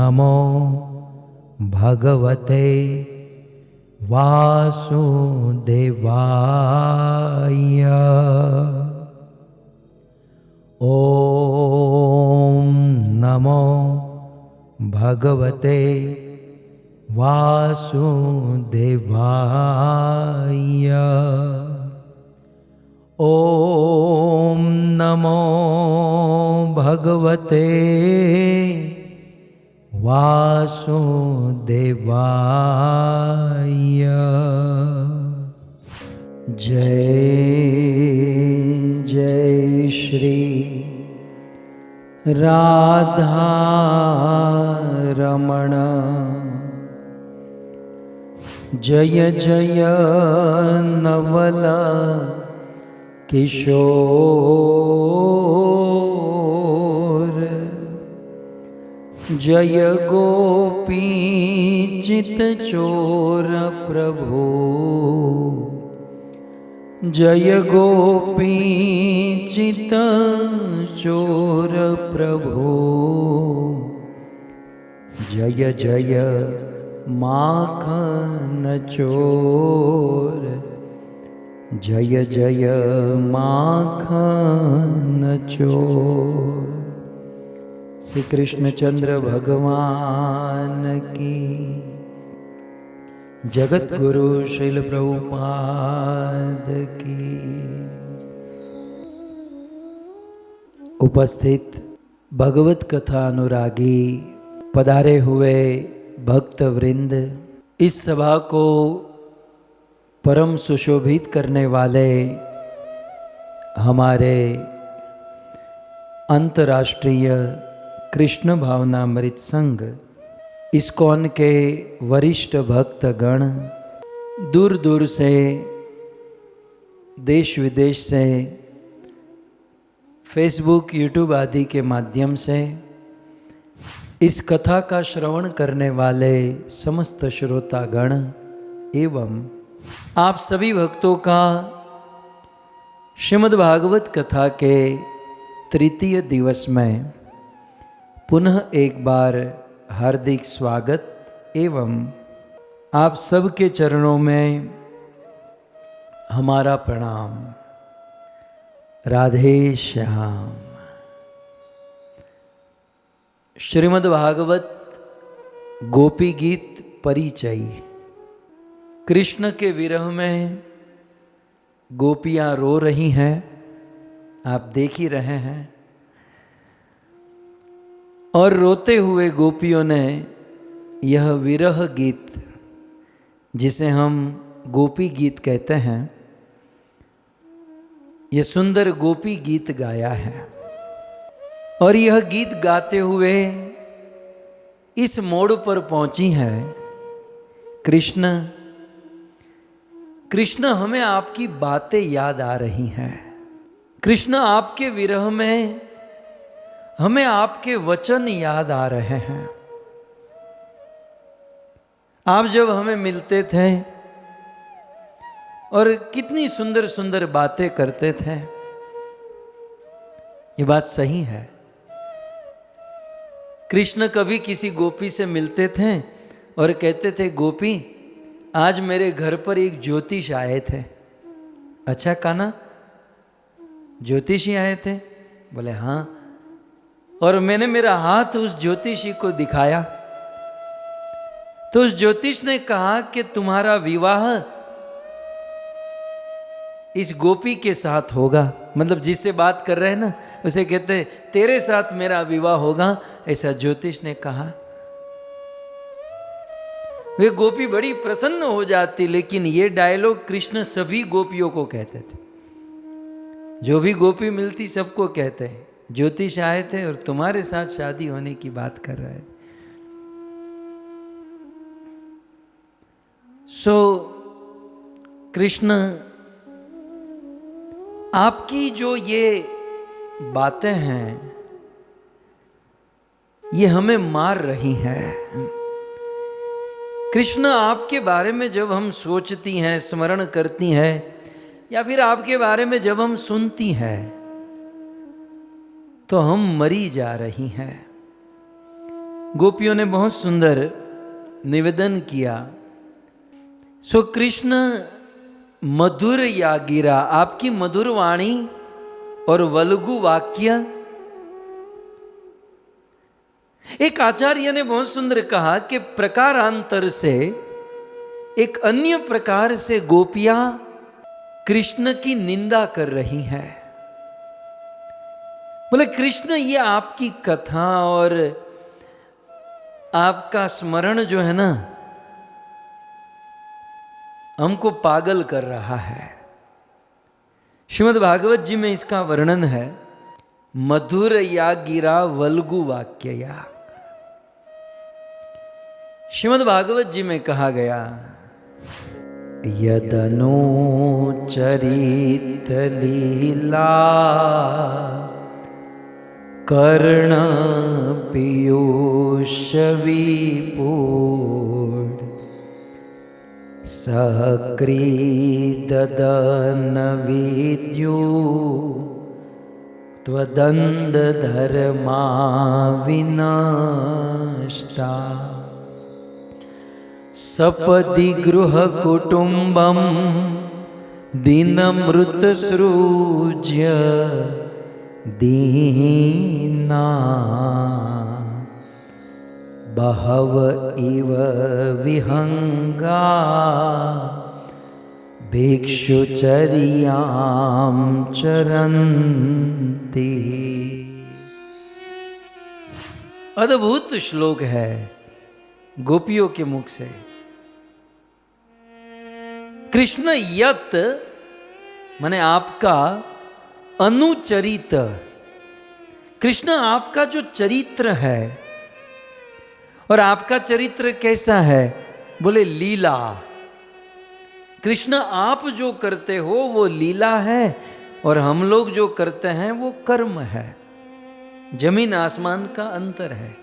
नमो भगवते वासुदेवाय। ॐ नमो भगवते वासुदेवाय। ॐ नमो भगवते वासुदेवाय। जय जय श्री राधा रमण, जय जय नवल किशोर, जय गोपी चित चोर प्रभु, जय गोपी चित चोर प्रभु, जय जय माखन चोर, जय जय माखन चोर। श्री कृष्णचंद्र भगवान की, जगत गुरु श्रील प्रभुपाद की। उपस्थित भगवत कथा अनुरागी पधारे हुए भक्त वृंद, इस सभा को परम सुशोभित करने वाले हमारे अंतर्राष्ट्रीय कृष्ण भावनामृत संघ इस्कॉन के वरिष्ठ भक्तगण, दूर दूर से, देश विदेश से, फेसबुक यूट्यूब आदि के माध्यम से इस कथा का श्रवण करने वाले समस्त श्रोतागण एवं आप सभी भक्तों का श्रीमद् भागवत कथा के तृतीय दिवस में पुनः एक बार हार्दिक स्वागत एवं आप सबके चरणों में हमारा प्रणाम। राधे श्याम। श्रीमद् भागवत गोपी गीत परिचय। कृष्ण के विरह में गोपियां रो रही हैं, आप देख ही रहे हैं। और रोते हुए गोपियों ने यह विरह गीत, जिसे हम गोपी गीत कहते हैं, यह सुंदर गोपी गीत गाया है। और यह गीत गाते हुए इस मोड़ पर पहुंची है, कृष्ण कृष्ण हमें आपकी बातें याद आ रही हैं। कृष्ण आपके विरह में हमें आपके वचन याद आ रहे हैं। आप जब हमें मिलते थे और कितनी सुंदर सुंदर बातें करते थे। ये बात सही है। कृष्ण कभी किसी गोपी से मिलते थे और कहते थे, गोपी आज मेरे घर पर एक ज्योतिष आए थे। अच्छा कान्हा, ज्योतिषी आए थे? बोले हाँ। और मैंने मेरा हाथ उस ज्योतिषी को दिखाया तो उस ज्योतिष ने कहा कि तुम्हारा विवाह इस गोपी के साथ होगा। मतलब जिससे बात कर रहे हैं ना, उसे कहते तेरे साथ मेरा विवाह होगा, ऐसा ज्योतिष ने कहा। वे गोपी बड़ी प्रसन्न हो जाती। लेकिन ये डायलॉग कृष्ण सभी गोपियों को कहते थे। जो भी गोपी मिलती सबको कहते हैं, ज्योतिष आए थे और तुम्हारे साथ शादी होने की बात कर रहे हैं। सो कृष्ण आपकी जो ये बातें हैं ये हमें मार रही हैं। कृष्ण आपके बारे में जब हम सोचती हैं, स्मरण करती हैं, या फिर आपके बारे में जब हम सुनती हैं तो हम मरी जा रही हैं। गोपियों ने बहुत सुंदर निवेदन किया। सो कृष्ण मधुर या गिरा, आपकी मधुर वाणी और वल्गु वाक्य। एक आचार्य ने बहुत सुंदर कहा कि प्रकारांतर से एक अन्य प्रकार से गोपियां कृष्ण की निंदा कर रही हैं। बोले कृष्ण, ये आपकी कथा और आपका स्मरण जो है ना, हमको पागल कर रहा है। श्रीमद् भागवत जी में इसका वर्णन है, मधुर या गिरा वल्गु वाक्य या। श्रीमद् भागवत जी में कहा गया, यदनु चरित लीला कर्ण पीयूष विपूर्ण सकृदन विद्यु त्वदंद धर्मा विनष्टा सपदि गृह कुटुंबम दीनमृत सृज्य दीना बहव इव विहंगा भिक्षुचर्यां चरन्ति। अद्भुत श्लोक है गोपियों के मुख से। कृष्ण यत माने आपका अनुचरित, कृष्ण आपका जो चरित्र है, और आपका चरित्र कैसा है? बोले लीला। कृष्ण आप जो करते हो वो लीला है, और हम लोग जो करते हैं वो कर्म है। जमीन आसमान का अंतर है।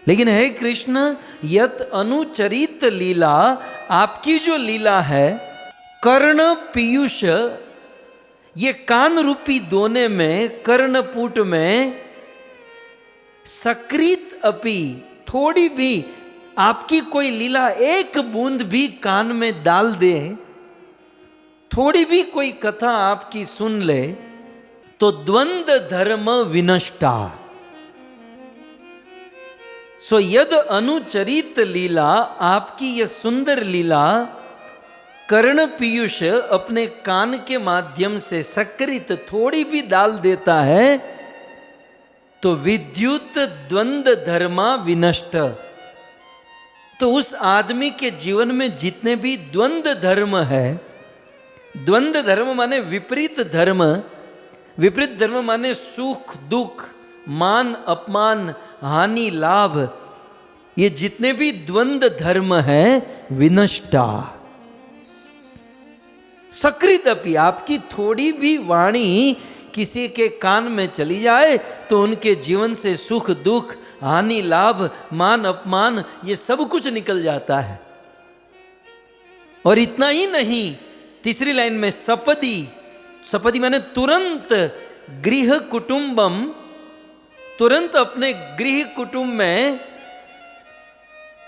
लेकिन है कृष्ण यत अनुचरित लीला, आपकी जो लीला है कर्ण पीयूष, ये कान रूपी दोने में, कर्णपुट में सकृत अपि, थोड़ी भी आपकी कोई लीला एक बूंद भी कान में डाल दे, थोड़ी भी कोई कथा आपकी सुन ले, तो द्वंद धर्म विनष्टा। सो यद अनुचरित लीला, आपकी यह सुंदर लीला कर्ण पीयूष अपने कान के माध्यम से सकृत थोड़ी भी डाल देता है, तो विद्युत द्वंद धर्मा विनष्ट। तो उस आदमी के जीवन में जितने भी द्वंद धर्म है, द्वंद धर्म माने विपरीत धर्म, विपरीत धर्म माने सुख दुख, मान अपमान, हानि लाभ, ये जितने भी द्वंद धर्म है विनष्टा। सकृत अपि, आपकी थोड़ी भी वाणी किसी के कान में चली जाए तो उनके जीवन से सुख दुख, हानि लाभ, मान अपमान, ये सब कुछ निकल जाता है। और इतना ही नहीं, तीसरी लाइन में सपदी, सपदी माने तुरंत, गृह कुटुंबम, तुरंत अपने गृह कुटुंब में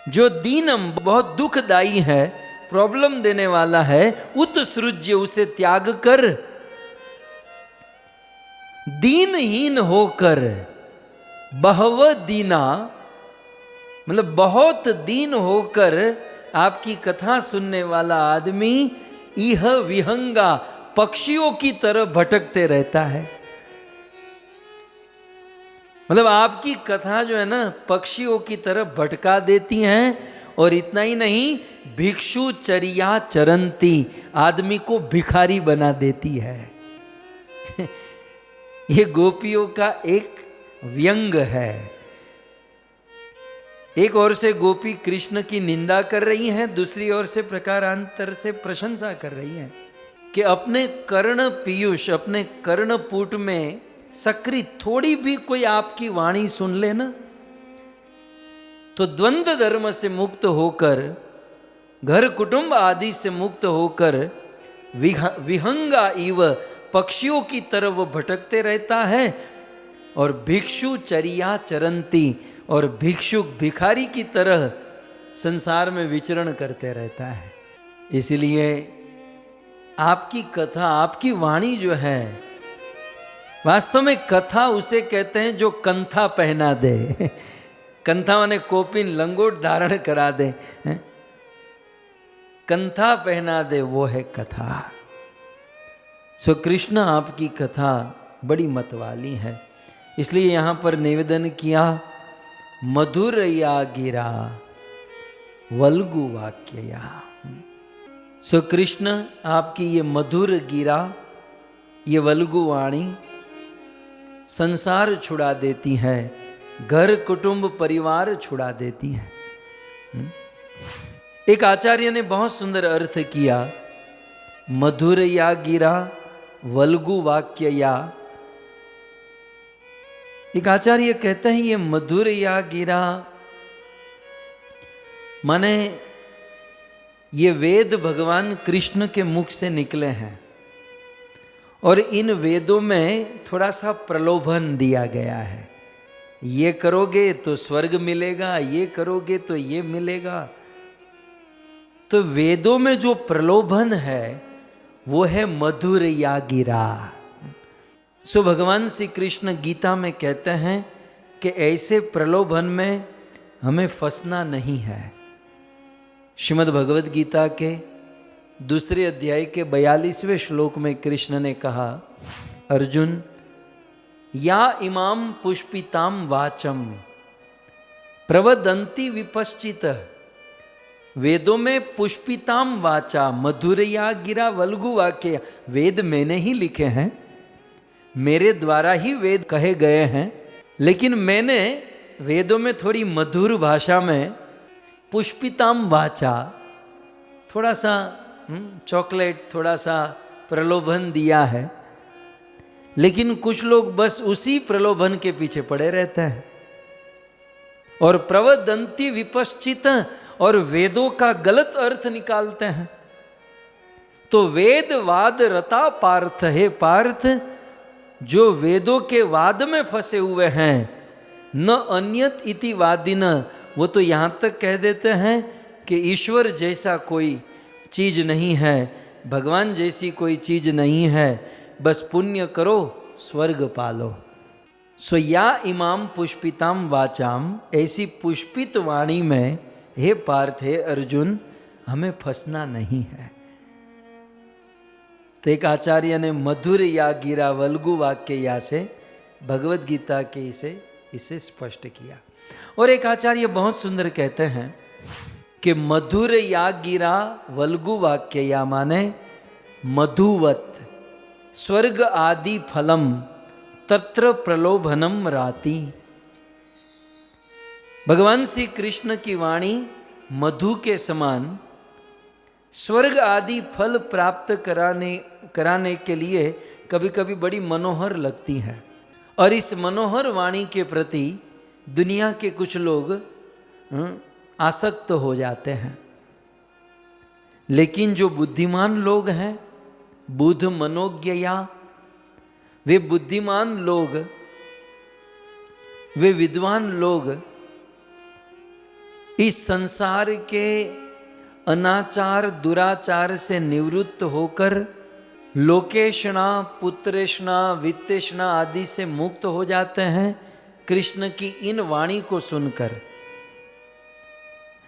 जो दीनम बहुत दुखदाई है, प्रॉब्लम देने वाला है, उत्सृज्य उसे त्याग कर, दीनहीन होकर, बहव दीना मतलब बहुत दीन होकर आपकी कथा सुनने वाला आदमी इह विहंगा, पक्षियों की तरह भटकते रहता है। मतलब आपकी कथा जो है ना पक्षियों की तरह भटका देती हैं। और इतना ही नहीं, भिक्षुचर्या चरंती, आदमी को भिखारी बना देती है। ये गोपियों का एक व्यंग है। एक ओर से गोपी कृष्ण की निंदा कर रही हैं, दूसरी ओर से प्रकारांतर से प्रशंसा कर रही हैं कि अपने कर्ण पीयूष, अपने कर्णपुट में सकृत थोड़ी भी कोई आपकी वाणी सुन ले ना, तो द्वंद धर्म से मुक्त होकर, घर कुटुंब आदि से मुक्त होकर विहंगा इव, पक्षियों की तरह वो भटकते रहता है। और भिक्षुचर्या चरंती, और भिक्षुक भिखारी की तरह संसार में विचरण करते रहता है। इसलिए आपकी कथा, आपकी वाणी जो है, वास्तव में कथा उसे कहते हैं जो कंथा पहना दे। कंथा माने कोपिन लंगोट धारण करा दे, कंथा पहना दे, वो है कथा। सो कृष्ण आपकी कथा बड़ी मतवाली है। इसलिए यहां पर निवेदन किया, मधुर या गिरा वल्गु वाक्यया। सो कृष्ण आपकी ये मधुर गिरा, ये वल्गु वाणी संसार छुड़ा देती है, घर कुटुंब परिवार छुड़ा देती है। एक आचार्य ने बहुत सुंदर अर्थ किया, मधुर या गिरा वल्गु वाक्य या। एक आचार्य कहते हैं ये मधुर या गिरा माने ये वेद भगवान कृष्ण के मुख से निकले हैं और इन वेदों में थोड़ा सा प्रलोभन दिया गया है। ये करोगे तो स्वर्ग मिलेगा, ये करोगे तो ये मिलेगा। तो वेदों में जो प्रलोभन है वो है मधुर या गिरा। सो भगवान श्री कृष्ण गीता में कहते हैं कि ऐसे प्रलोभन में हमें फंसना नहीं है। श्रीमद् भगवद गीता के दूसरे अध्याय के 42वें श्लोक में कृष्ण ने कहा, अर्जुन या इमाम पुष्पिताम वाचम प्रवदंती विपश्चित। वेदों में पुष्पिताम वाचा, मधुर या गिरा वल्गु वाक्य, वेद मैंने ही लिखे हैं, मेरे द्वारा ही वेद कहे गए हैं, लेकिन मैंने वेदों में थोड़ी मधुर भाषा में पुष्पिताम वाचा, थोड़ा सा चॉकलेट, थोड़ा सा प्रलोभन दिया है। लेकिन कुछ लोग बस उसी प्रलोभन के पीछे पड़े रहते हैं और प्रवदंती विपश्चित, और वेदों का गलत अर्थ निकालते हैं। तो वेद वाद रता पार्थ, है पार्थ जो वेदों के वाद में फंसे हुए हैं, न अन्यत इति वादिन, वो तो यहां तक कह देते हैं कि ईश्वर जैसा कोई चीज नहीं है, भगवान जैसी कोई चीज नहीं है, बस पुण्य करो स्वर्ग पालो। सो या इमाम पुष्पिताम वाचाम, ऐसी पुष्पित वाणी में हे पार्थ, हे अर्जुन, हमें फंसना नहीं है। तो एक आचार्य ने मधुर या गिरा वल्गु वाक्य या से भगवद गीता के इसे स्पष्ट किया। और एक आचार्य बहुत सुंदर कहते हैं कि मधुर या गिरा वल्गु वाक्य या माने मधुवत स्वर्ग आदि फलम तत्र प्रलोभनम राति। भगवान श्री कृष्ण की वाणी मधु के समान स्वर्ग आदि फल प्राप्त कराने के लिए कभी कभी बड़ी मनोहर लगती है। और इस मनोहर वाणी के प्रति दुनिया के कुछ लोग आसक्त हो जाते हैं। लेकिन जो बुद्धिमान लोग हैं, बुद्ध मनोज्ञया, वे बुद्धिमान लोग, वे विद्वान लोग इस संसार के अनाचार दुराचार से निवृत्त होकर लोकेशना पुत्रेशना वित्तेशना आदि से मुक्त हो जाते हैं कृष्ण की इन वाणी को सुनकर।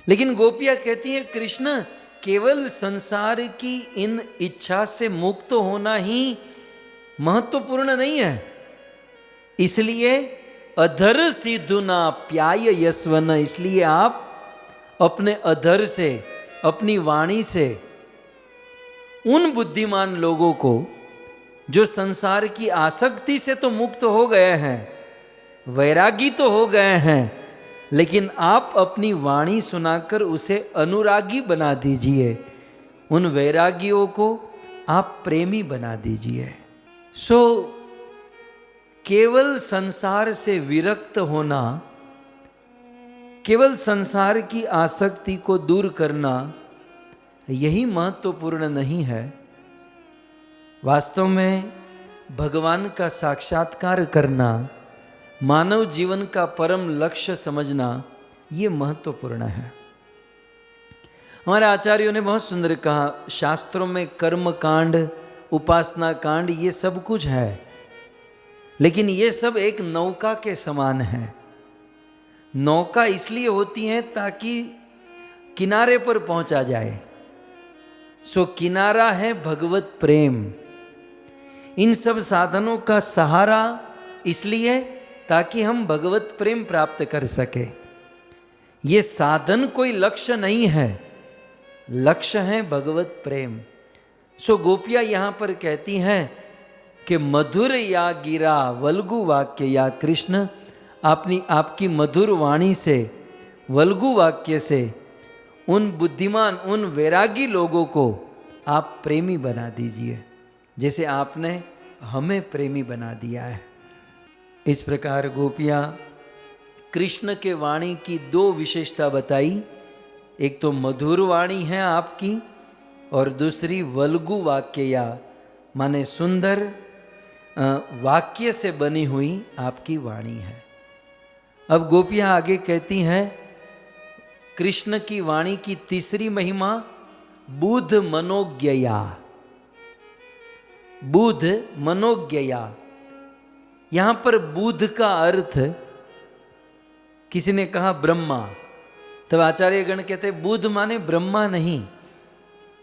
लेकिन गोपियां कहती हैं, कृष्ण केवल संसार की इन इच्छा से मुक्त होना ही महत्वपूर्ण नहीं है, इसलिए अधर सिद्धुना प्याय यस्वन, इसलिए आप अपने अधर से, अपनी वाणी से उन बुद्धिमान लोगों को जो संसार की आसक्ति से तो मुक्त हो गए हैं, वैरागी तो हो गए हैं, लेकिन आप अपनी वाणी सुनाकर उसे अनुरागी बना दीजिए, उन वैरागियों को आप प्रेमी बना दीजिए। सो केवल संसार से विरक्त होना, केवल संसार की आसक्ति को दूर करना, यही महत्वपूर्ण नहीं है। वास्तव में भगवान का साक्षात्कार करना, मानव जीवन का परम लक्ष्य समझना ये महत्वपूर्ण है। हमारे आचार्यों ने बहुत सुंदर कहा, शास्त्रों में कर्म कांड, उपासना कांड ये सब कुछ है, लेकिन ये सब एक नौका के समान है। नौका इसलिए होती है ताकि किनारे पर पहुंचा जाए। सो किनारा है भगवत प्रेम। इन सब साधनों का सहारा इसलिए ताकि हम भगवत प्रेम प्राप्त कर सके। ये साधन कोई लक्ष्य नहीं है, लक्ष्य है भगवत प्रेम। सो गोपियाँ यहाँ पर कहती हैं कि मधुर या गिरा वल्गु वाक्य या कृष्ण, आपकी मधुर वाणी से, वल्गु वाक्य से उन बुद्धिमान, उन वैरागी लोगों को आप प्रेमी बना दीजिए, जैसे आपने हमें प्रेमी बना दिया है। इस प्रकार गोपियाँ कृष्ण के वाणी की दो विशेषता बताई। एक तो मधुर वाणी है आपकी, और दूसरी वल्गु वाक्य या माने सुंदर वाक्य से बनी हुई आपकी वाणी है। अब गोपियाँ आगे कहती हैं, कृष्ण की वाणी की तीसरी महिमा बुध मनोज्ञया। बुध मनोज्ञया, यहां पर बुध का अर्थ, किसी ने कहा ब्रह्मा, तब आचार्यगण कहते बुध माने ब्रह्मा नहीं।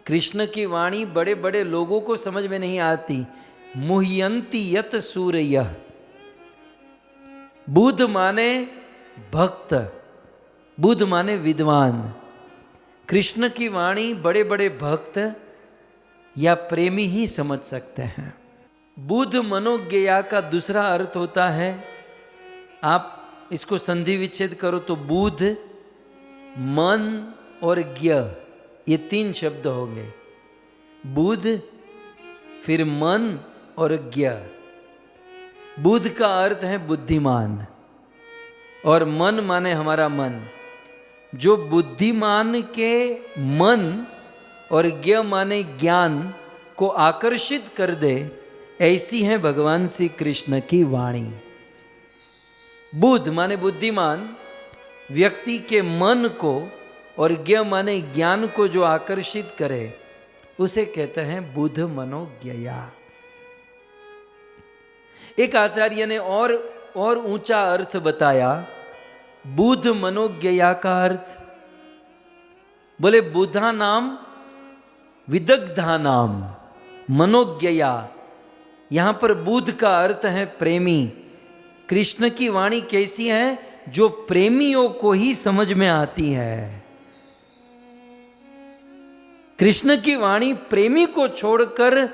कृष्ण की वाणी बड़े बड़े लोगों को समझ में नहीं आती। मुह्यंती यत सूर्य, बुध माने भक्त, बुध माने विद्वान। कृष्ण की वाणी बड़े बड़े भक्त या प्रेमी ही समझ सकते हैं। बुध मनोज्ञया का दूसरा अर्थ होता है, आप इसको संधि विच्छेद करो तो बुध, मन और ज्ञ, ये तीन शब्द हो गए। बुध, फिर मन और ज्ञ। बुध का अर्थ है बुद्धिमान, और मन माने हमारा मन। जो बुद्धिमान के मन और ज्ञ माने ज्ञान को आकर्षित कर दे, ऐसी है भगवान श्री कृष्ण की वाणी। बुध माने बुद्धिमान, व्यक्ति के मन को, और ज्ञ माने ज्ञान को जो आकर्षित करे, उसे कहते हैं बुध मनोज्ञया। एक आचार्य ने और ऊंचा अर्थ बताया। बुध मनोज्ञया का अर्थ, बोले बुधा नाम विदग्धा नाम मनोज्ञया। यहां पर बुध का अर्थ है प्रेमी। कृष्ण की वाणी कैसी है? जो प्रेमियों को ही समझ में आती है। कृष्ण की वाणी प्रेमी को छोड़कर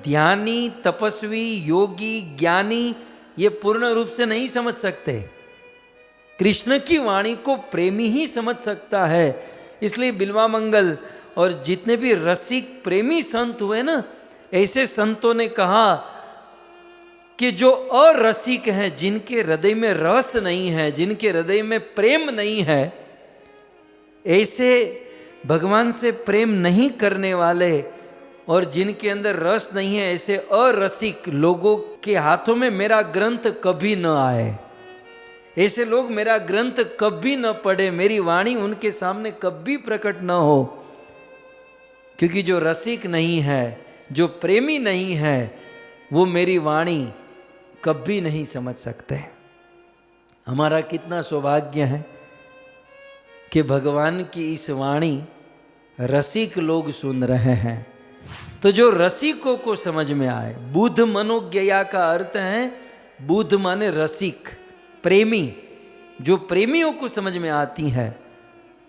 ध्यानी, तपस्वी, योगी, ज्ञानी ये पूर्ण रूप से नहीं समझ सकते। कृष्ण की वाणी को प्रेमी ही समझ सकता है। इसलिए बिल्वा मंगल और जितने भी रसिक प्रेमी संत हुए ना, ऐसे संतों ने कहा कि जो अरसिक हैं, जिनके हृदय में रस नहीं है, जिनके हृदय में प्रेम नहीं है, ऐसे भगवान से प्रेम नहीं करने वाले और जिनके अंदर रस नहीं है, ऐसे अरसिक लोगों के हाथों में मेरा ग्रंथ कभी न आए। ऐसे लोग मेरा ग्रंथ कभी न पढ़े, मेरी वाणी उनके सामने कभी प्रकट न हो। क्योंकि जो रसिक नहीं है, जो प्रेमी नहीं है, वो मेरी वाणी कभी नहीं समझ सकते। हमारा कितना सौभाग्य है कि भगवान की इस वाणी रसिक लोग सुन रहे हैं। तो जो रसिकों को समझ में आए, बुध मनोज्ञया का अर्थ है, बुध माने रसिक, प्रेमी, जो प्रेमियों को समझ में आती है,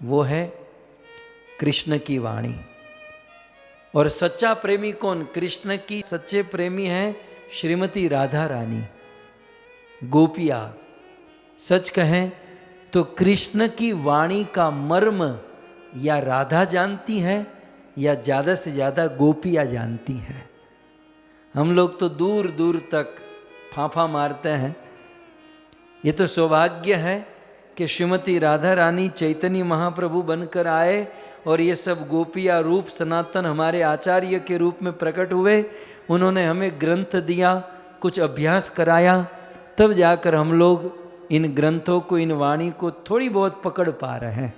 वो है कृष्ण की वाणी। और सच्चा प्रेमी कौन? कृष्ण की सच्चे प्रेमी हैं श्रीमती राधा रानी, गोपिया। सच कहें तो कृष्ण की वाणी का मर्म या राधा जानती है या ज़्यादा से ज़्यादा गोपियाँ जानती हैं। हम लोग तो दूर दूर तक फांफा मारते हैं। ये तो सौभाग्य है कि श्रीमती राधा रानी चैतन्य महाप्रभु बनकर आए और ये सब गोपियाँ रूप सनातन हमारे आचार्य के रूप में प्रकट हुए। उन्होंने हमें ग्रंथ दिया, कुछ अभ्यास कराया, तब जाकर हम लोग इन ग्रंथों को, इन वाणी को थोड़ी बहुत पकड़ पा रहे हैं।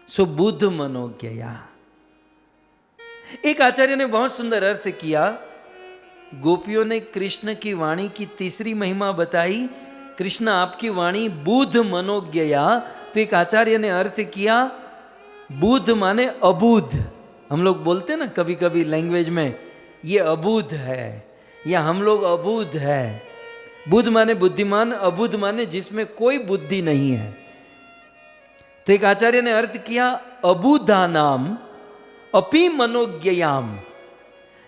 सो बुद्ध मनोज्ञया। एक आचार्य ने बहुत सुंदर अर्थ किया। गोपियों ने कृष्ण की वाणी की तीसरी महिमा बताई, कृष्ण आपकी वाणी बुद्ध मनोज्ञया। तो एक आचार्य ने अर्थ किया, बुद्ध माने अबुद्ध। हम लोग बोलते हैं ना कभी कभी लैंग्वेज में, ये अबुद्ध है या हम लोग अबुद्ध है। बुद्ध माने बुद्धिमान, अबुद्ध माने जिसमें कोई बुद्धि नहीं है। तो एक आचार्य ने अर्थ किया, अबुद्धा नाम अपि मनोज्ञयाम।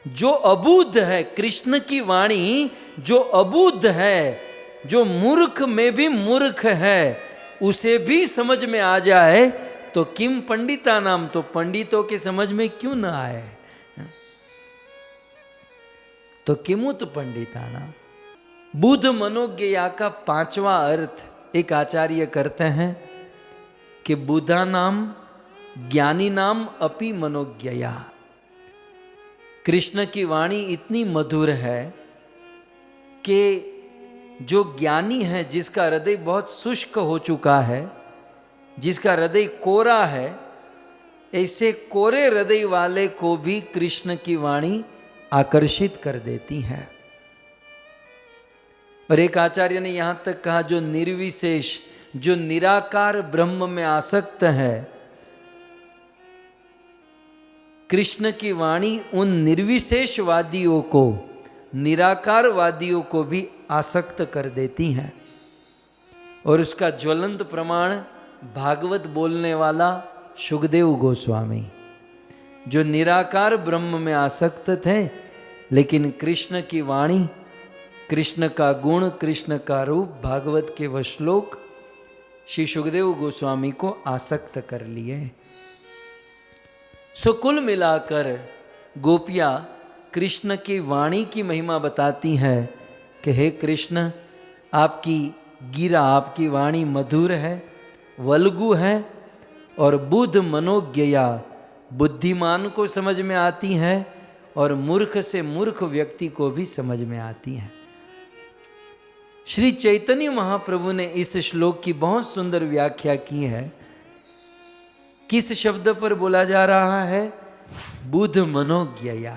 जो अबुद्ध है, कृष्ण की वाणी जो अबुद्ध है, जो मूर्ख में भी मूर्ख है, उसे भी समझ में आ जाए तो किम पंडिता नाम, तो पंडितों के समझ में क्यों ना आए। तो किमुत पंडिता नाम। बुद्ध मनोज्ञया का पांचवा अर्थ एक आचार्य करते हैं कि बुद्धा नाम ज्ञानी नाम अपि मनोज्ञया। कृष्ण की वाणी इतनी मधुर है कि जो ज्ञानी है, जिसका हृदय बहुत शुष्क हो चुका है, जिसका हृदय कोरा है, ऐसे कोरे हृदय वाले को भी कृष्ण की वाणी आकर्षित कर देती है। और एक आचार्य ने यहां तक कहा, जो निर्विशेष, जो निराकार ब्रह्म में आसक्त है, कृष्ण की वाणी उन निर्विशेषवादियों को, निराकारवादियों को भी आसक्त कर देती हैं। और उसका ज्वलंत प्रमाण भागवत बोलने वाला शुकदेव गोस्वामी, जो निराकार ब्रह्म में आसक्त थे, लेकिन कृष्ण की वाणी, कृष्ण का गुण, कृष्ण का रूप, भागवत के वह श्लोक श्री शुकदेव गोस्वामी को आसक्त कर लिए। सो कुल मिलाकर गोपियाँ कृष्ण की वाणी की महिमा बताती हैं कि हे कृष्ण, आपकी गिरा, आपकी वाणी मधुर है, वल्गु है और बुद्ध मनोज्ञया, बुद्धिमान को समझ में आती है और मूर्ख से मूर्ख व्यक्ति को भी समझ में आती है। श्री चैतन्य महाप्रभु ने इस श्लोक की बहुत सुंदर व्याख्या की है। किस शब्द पर बोला जा रहा है? बुद्ध मनोज्ञया,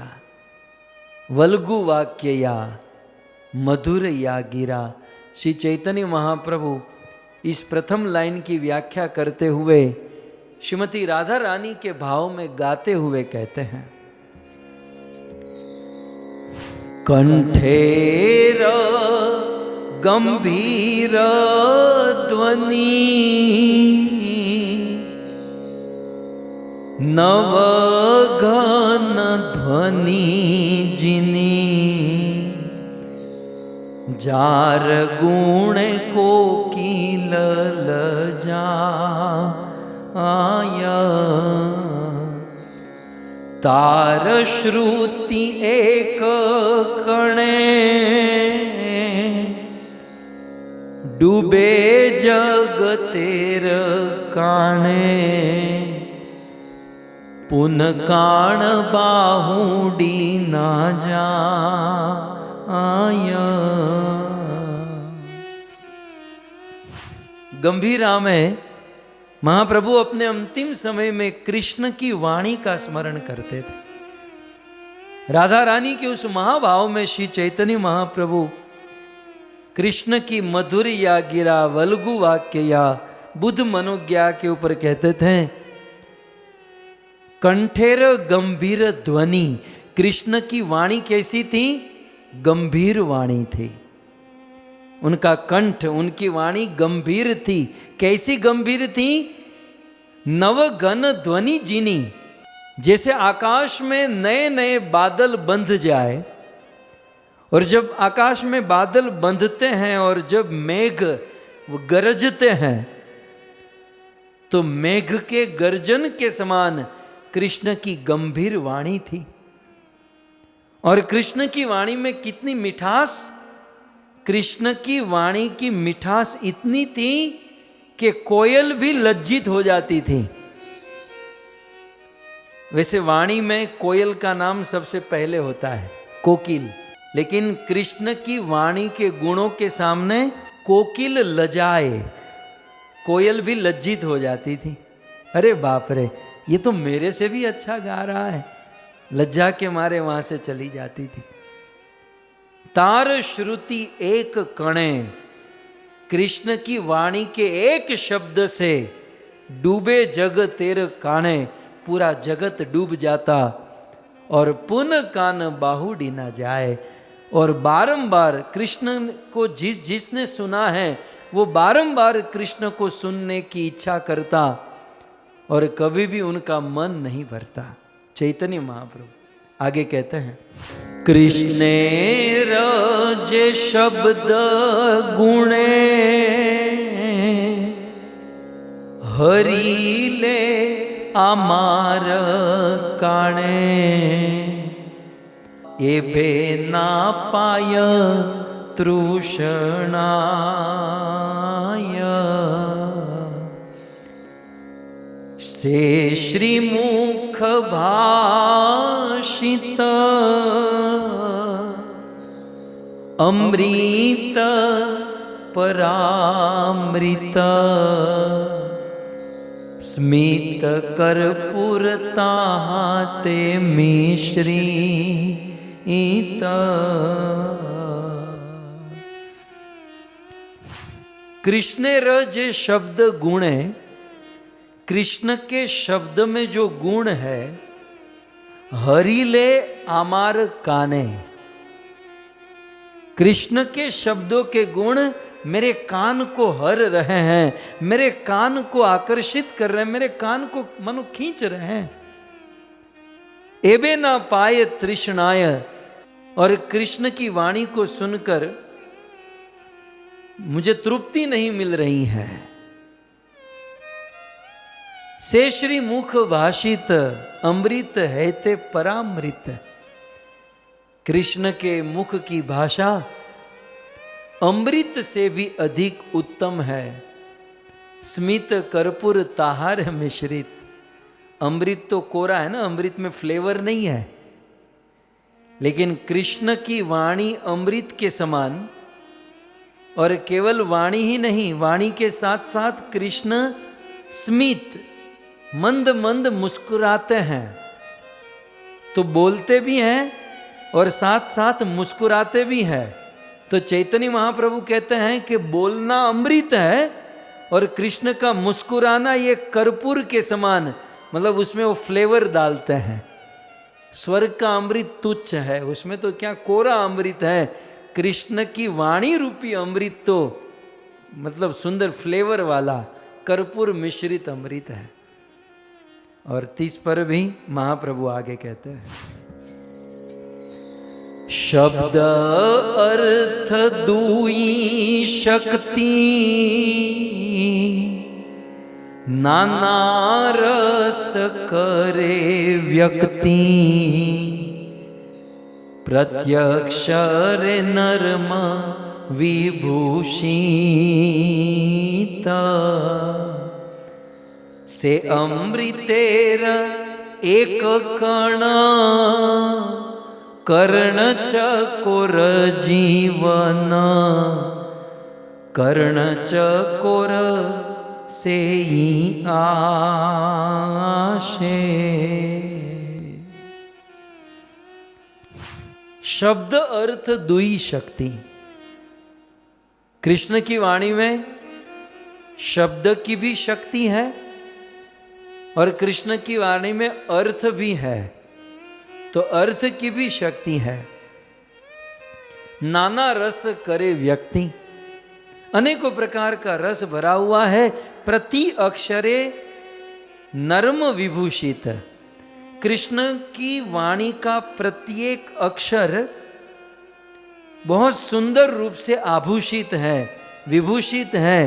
वल्गु वाक्यया, मधुर या गिरा। श्री चैतन्य महाप्रभु इस प्रथम लाइन की व्याख्या करते हुए श्रीमती राधा रानी के भाव में गाते हुए कहते हैं, कंठेर गंभीर ध्वनि नव घन ध्वनि जिनी जार गुण को कील जा आया तार श्रुति एक कणे डूबे जग तेर काणे पुन काण बाहुडी ना जा आया। गंभीरा में महाप्रभु अपने अंतिम समय में कृष्ण की वाणी का स्मरण करते थे। राधा रानी के उस महाभाव में श्री चैतन्य महाप्रभु कृष्ण की मधुर या गिरा, वल्गु वाक्य या बुद्ध मनोज्ञा के ऊपर कहते थे, कंठेर गंभीर ध्वनि। कृष्ण की वाणी कैसी थी? गंभीर वाणी थी। उनका कंठ, उनकी वाणी गंभीर थी। कैसी गंभीर थी? नवघन ध्वनि जिनी। जैसे आकाश में नए नए बादल बंध जाए, और जब आकाश में बादल बंधते हैं और जब मेघ गरजते हैं, तो मेघ के गर्जन के समान कृष्ण की गंभीर वाणी थी। और कृष्ण की वाणी में कितनी मिठास! कृष्ण की वाणी की मिठास इतनी थी कि कोयल भी लज्जित हो जाती थी। वैसे वाणी में कोयल का नाम सबसे पहले होता है, कोकिल, लेकिन कृष्ण की वाणी के गुणों के सामने कोकिल लजाए, कोयल भी लज्जित हो जाती थी, अरे बाप रे ये तो मेरे से भी अच्छा गा रहा है, लज्जा के मारे वहां से चली जाती थी। तार श्रुति एक कणे, कृष्ण की वाणी के एक शब्द से डूबे जग तेर काने, पूरा जगत डूब जाता और पुन कान बाहुडी ना जाए। और बारंबार कृष्ण को जिसने सुना है वो बारंबार कृष्ण को सुनने की इच्छा करता और कभी भी उनका मन नहीं भरता। चैतन्य महाप्रभु आगे कहते हैं, कृष्णे रजे शब्द गुणे, हरि ले आमार काणे, एबे ना पाय तृष्णाय, से श्रीमुख भाषित अमृत परामृत, स्मित कर्पूरता ते मिश्रित। कृष्ण रज शब्द गुण है, कृष्ण के शब्द में जो गुण है, हरिले आमार काने, कृष्ण के शब्दों के गुण मेरे कान को हर रहे हैं, मेरे कान को आकर्षित कर रहे हैं, मेरे कान को मनो खींच रहे हैं। एबे ना पाए तृष्णाय, और कृष्ण की वाणी को सुनकर मुझे तृप्ति नहीं मिल रही है। से श्री मुख भाषित अमृत है ते परामृत, कृष्ण के मुख की भाषा अमृत से भी अधिक उत्तम है। स्मित कर्पूर ताहार मिश्रित, अमृत तो कोरा है ना, अमृत में फ्लेवर नहीं है, लेकिन कृष्ण की वाणी अमृत के समान। और केवल वाणी ही नहीं, वाणी के साथ साथ कृष्ण स्मित मंद मंद मुस्कुराते हैं, तो बोलते भी हैं और साथ साथ मुस्कुराते भी हैं। तो चैतन्य महाप्रभु कहते हैं कि बोलना अमृत है और कृष्ण का मुस्कुराना ये कर्पूर के समान, मतलब उसमें वो फ्लेवर डालते हैं। स्वर्ग का अमृत तुच्छ है, उसमें तो क्या कोरा अमृत है, कृष्ण की वाणी रूपी अमृत तो मतलब सुंदर फ्लेवर वाला कर्पूर मिश्रित अमृत है। और 30 पर भी महाप्रभु आगे कहते हैं, शब्द अर्थ दुई शक्ति, नाना रस करे व्यक्ति, प्रत्यक्ष रे नर्म विभूषित, से अमृतेर एक कण, कर्ण चकोर जीवन, कर्ण चकोर से ही आशे। शब्द अर्थ दुई शक्ति, कृष्ण की वाणी में शब्द की भी शक्ति है और कृष्ण की वाणी में अर्थ भी है, तो अर्थ की भी शक्ति है। नाना रस करे व्यक्ति, अनेकों प्रकार का रस भरा हुआ है। प्रति अक्षरे नर्म विभूषित, कृष्ण की वाणी का प्रत्येक अक्षर बहुत सुंदर रूप से आभूषित है, विभूषित है।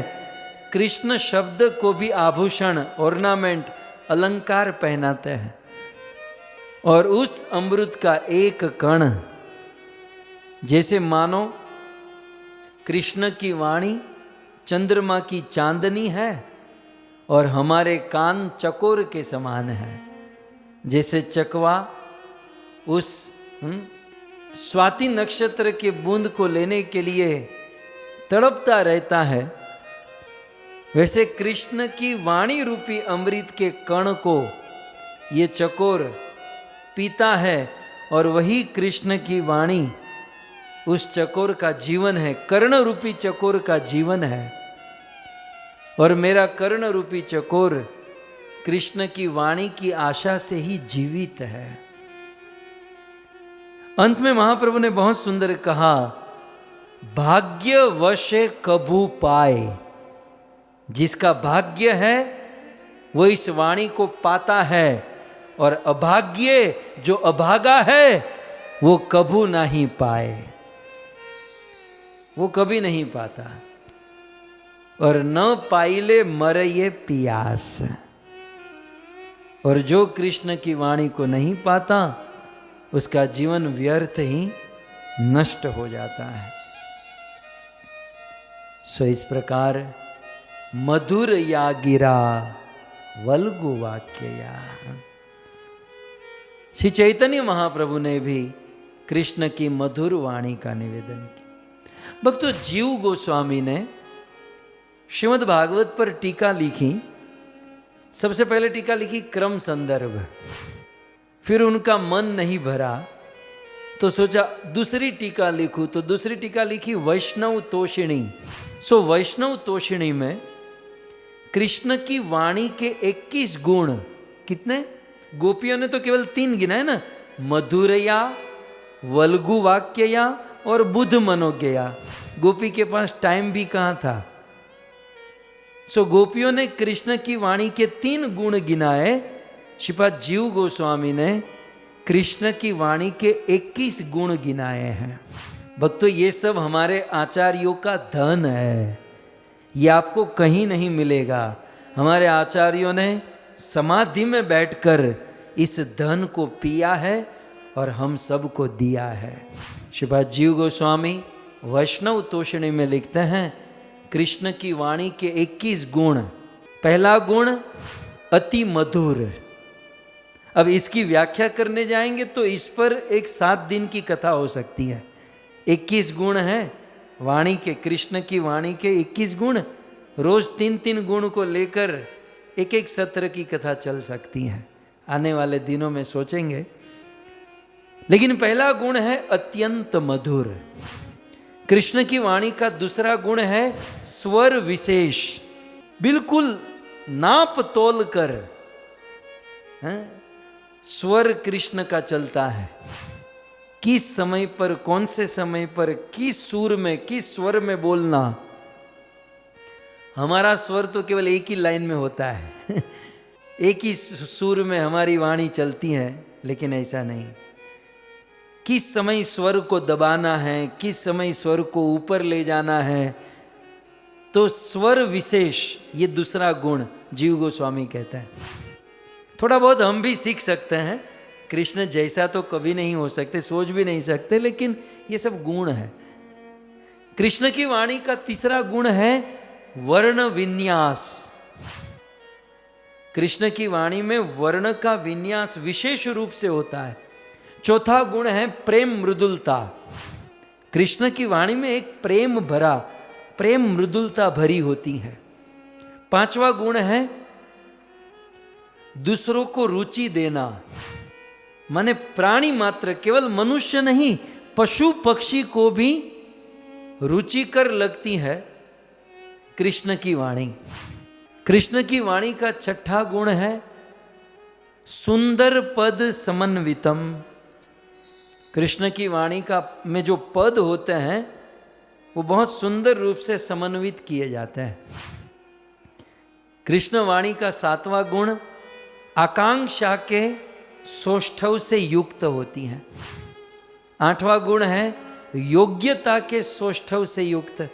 कृष्ण शब्द को भी आभूषण, ऑर्नामेंट, अलंकार पहनाते हैं। और उस अमृत का एक कण, जैसे मानो कृष्ण की वाणी चंद्रमा की चांदनी है और हमारे कान चकोर के समान है। जैसे चकवा उस स्वाति नक्षत्र के बूंद को लेने के लिए तड़पता रहता है, वैसे कृष्ण की वाणी रूपी अमृत के कण को ये चकोर पीता है और वही कृष्ण की वाणी उस चकोर का जीवन है, कर्ण रूपी चकोर का जीवन है। और मेरा कर्ण रूपी चकोर कृष्ण की वाणी की आशा से ही जीवित है। अंत में महाप्रभु ने बहुत सुंदर कहा, भाग्यवश कभू पाए, जिसका भाग्य है वो इस वाणी को पाता है, और अभाग्य जो अभागा है वो कभू नहीं पाए, वो कभी नहीं पाता। और न पाइले मरये पियास, और जो कृष्ण की वाणी को नहीं पाता उसका जीवन व्यर्थ ही नष्ट हो जाता है। सो इस प्रकार मधुर या गिरा वल्गु वाक्य या, श्री चैतन्य महाप्रभु ने भी कृष्ण की मधुर वाणी का निवेदन किया। भक्तों, जीव गोस्वामी ने श्रीमद् भागवत पर टीका लिखी। सबसे पहले टीका लिखी क्रम संदर्भ, फिर उनका मन नहीं भरा तो सोचा दूसरी टीका लिखूं, तो दूसरी टीका लिखी वैष्णव तोषिणी। सो वैष्णव तोषिणी में कृष्ण की वाणी के 21 गुण, कितने? गोपियों ने तो केवल 3 गिना है ना, मधुरया, वल्गु वाक्यया और बुध मनोज्ञया। गोपी के पास टाइम भी कहाँ था। सो गोपियों ने कृष्ण की वाणी के 3 गुण गिनाए, श्रीपाद जीव गोस्वामी ने कृष्ण की वाणी के 21 गुण गिनाए हैं। भक्तों, ये सब हमारे आचार्यों का धन है, ये आपको कहीं नहीं मिलेगा। हमारे आचार्यों ने समाधि में बैठकर इस धन को पिया है और हम सबको दिया है। श्रीपाद जीव गोस्वामी वैष्णव तोषिणी में लिखते हैं, कृष्ण की वाणी के 21 गुण। पहला गुण अति मधुर। अब इसकी व्याख्या करने जाएंगे तो इस पर एक 7 दिन की कथा हो सकती है। 21 गुण है वाणी के, कृष्ण की वाणी के 21 गुण। रोज 3-3 गुण को लेकर एक सत्र की कथा चल सकती है, आने वाले दिनों में सोचेंगे। लेकिन पहला गुण है अत्यंत मधुर। कृष्ण की वाणी का दूसरा गुण है स्वर विशेष, बिल्कुल नाप तोल कर स्वर कृष्ण का चलता है। किस समय पर, कौन से समय पर, किस सुर में, किस स्वर में बोलना। हमारा स्वर तो केवल एक ही लाइन में होता है एक ही सुर में हमारी वाणी चलती है, लेकिन ऐसा नहीं। किस समय स्वर को दबाना है, किस समय स्वर को ऊपर ले जाना है, तो स्वर विशेष, ये दूसरा गुण जीव गोस्वामी कहते हैं। थोड़ा बहुत हम भी सीख सकते हैं, कृष्ण जैसा तो कभी नहीं हो सकते, सोच भी नहीं सकते, लेकिन ये सब गुण है। कृष्ण की वाणी का तीसरा गुण है वर्ण विन्यास। कृष्ण की वाणी में वर्ण का विन्यास विशेष रूप से होता है। चौथा गुण है प्रेम मृदुलता। कृष्ण की वाणी में एक प्रेम भरा, प्रेम मृदुलता भरी होती है। 5वां गुण है दूसरों को रुचि देना, माने प्राणी मात्र, केवल मनुष्य नहीं, पशु पक्षी को भी रुचिकर लगती है कृष्ण की वाणी। कृष्ण की वाणी का 6ठा गुण है सुंदर पद समन्वितम। कृष्ण की वाणी का में जो पद होते हैं वो बहुत सुंदर रूप से समन्वित किए जाते हैं। कृष्ण वाणी का 7वां गुण आकांक्षा के सौष्ठव से युक्त होती हैं। 8वां गुण है योग्यता के सौष्ठव से युक्त।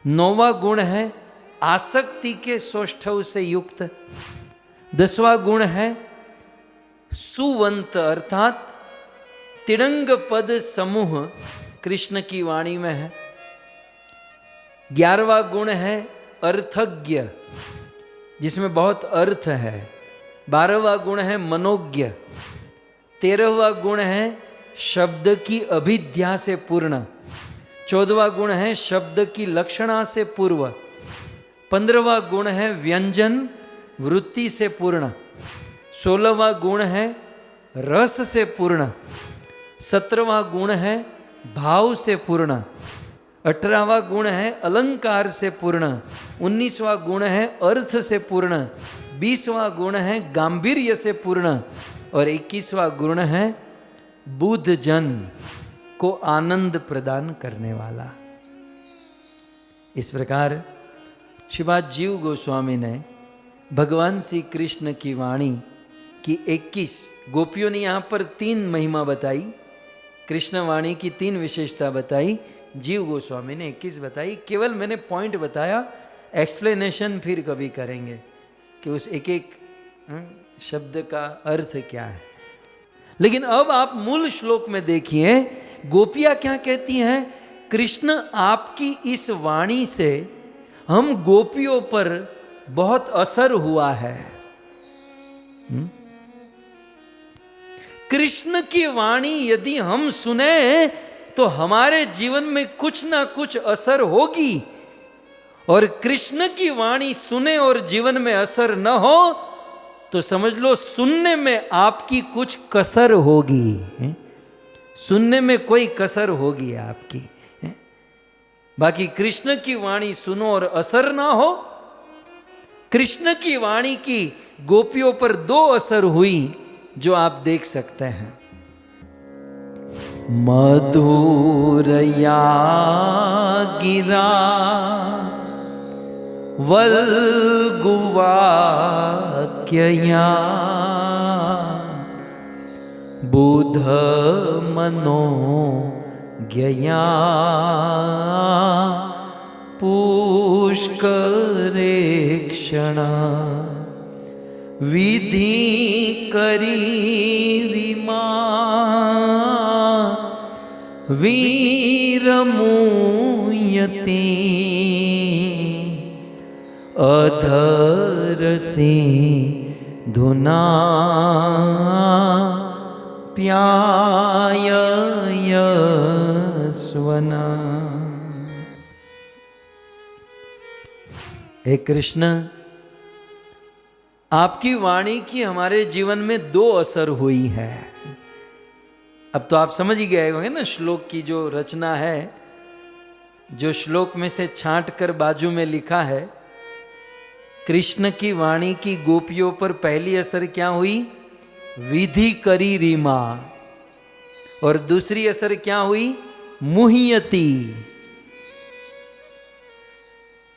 9वां गुण है आसक्ति के सौष्ठव से युक्त। 10वां गुण है सुवंत, अर्थात तिरंग पद समूह कृष्ण की वाणी में है। 11वां गुण है अर्थज्ञ, जिसमें बहुत अर्थ है। 12वां गुण है मनोज्ञ। 13वां गुण है शब्द की अभिध्या से पूर्ण। 14वां गुण है शब्द की लक्षणा से पूर्व। 15वां गुण है व्यंजन वृत्ति से पूर्ण। 16वां गुण है रस से पूर्ण। 17वां गुण है भाव से पूर्ण। 18वां गुण है अलंकार से पूर्ण। 19वां गुण है अर्थ से पूर्ण। 20वां गुण है गांभीर्य से पूर्ण। और 21वां गुण है बुद्ध जन को आनंद प्रदान करने वाला। इस प्रकार श्रीपाद जीव गोस्वामी ने भगवान श्री कृष्ण की वाणी की 21, गोपियों ने यहाँ पर 3 महिमा बताई, कृष्ण वाणी की 3 विशेषता बताई, जीव गोस्वामी ने 21 बताई। केवल मैंने पॉइंट बताया, एक्सप्लेनेशन फिर कभी करेंगे कि उस एक एक शब्द का अर्थ क्या है। लेकिन अब आप मूल श्लोक में देखिए गोपियां क्या कहती हैं, कृष्ण आपकी इस वाणी से हम गोपियों पर बहुत असर हुआ है। कृष्ण की वाणी यदि हम सुने तो हमारे जीवन में कुछ ना कुछ असर होगी, और कृष्ण की वाणी सुने और जीवन में असर न हो तो समझ लो सुनने में आपकी कुछ कसर होगी। सुनने में कोई कसर होगी आपकी। बाकी कृष्ण की वाणी सुनो और असर ना हो। कृष्ण की वाणी की गोपियों पर 2 असर हुई जो आप देख सकते हैं। मधुरया गिरा वल्गुवाक्यया बुध मनो ज्ञया पुष्करे क्षण विधि करी रिमा वीरमुयते अधर से धुना प्यायस्वना। हे कृष्ण, आपकी वाणी की हमारे जीवन में 2 असर हुई है। अब तो आप समझ ही गए होंगे ना श्लोक की जो रचना है, जो श्लोक में से छांट कर बाजू में लिखा है। कृष्ण की वाणी की गोपियों पर पहली असर क्या हुई? विधि करी रीमा। और दूसरी असर क्या हुई? मुह्यति।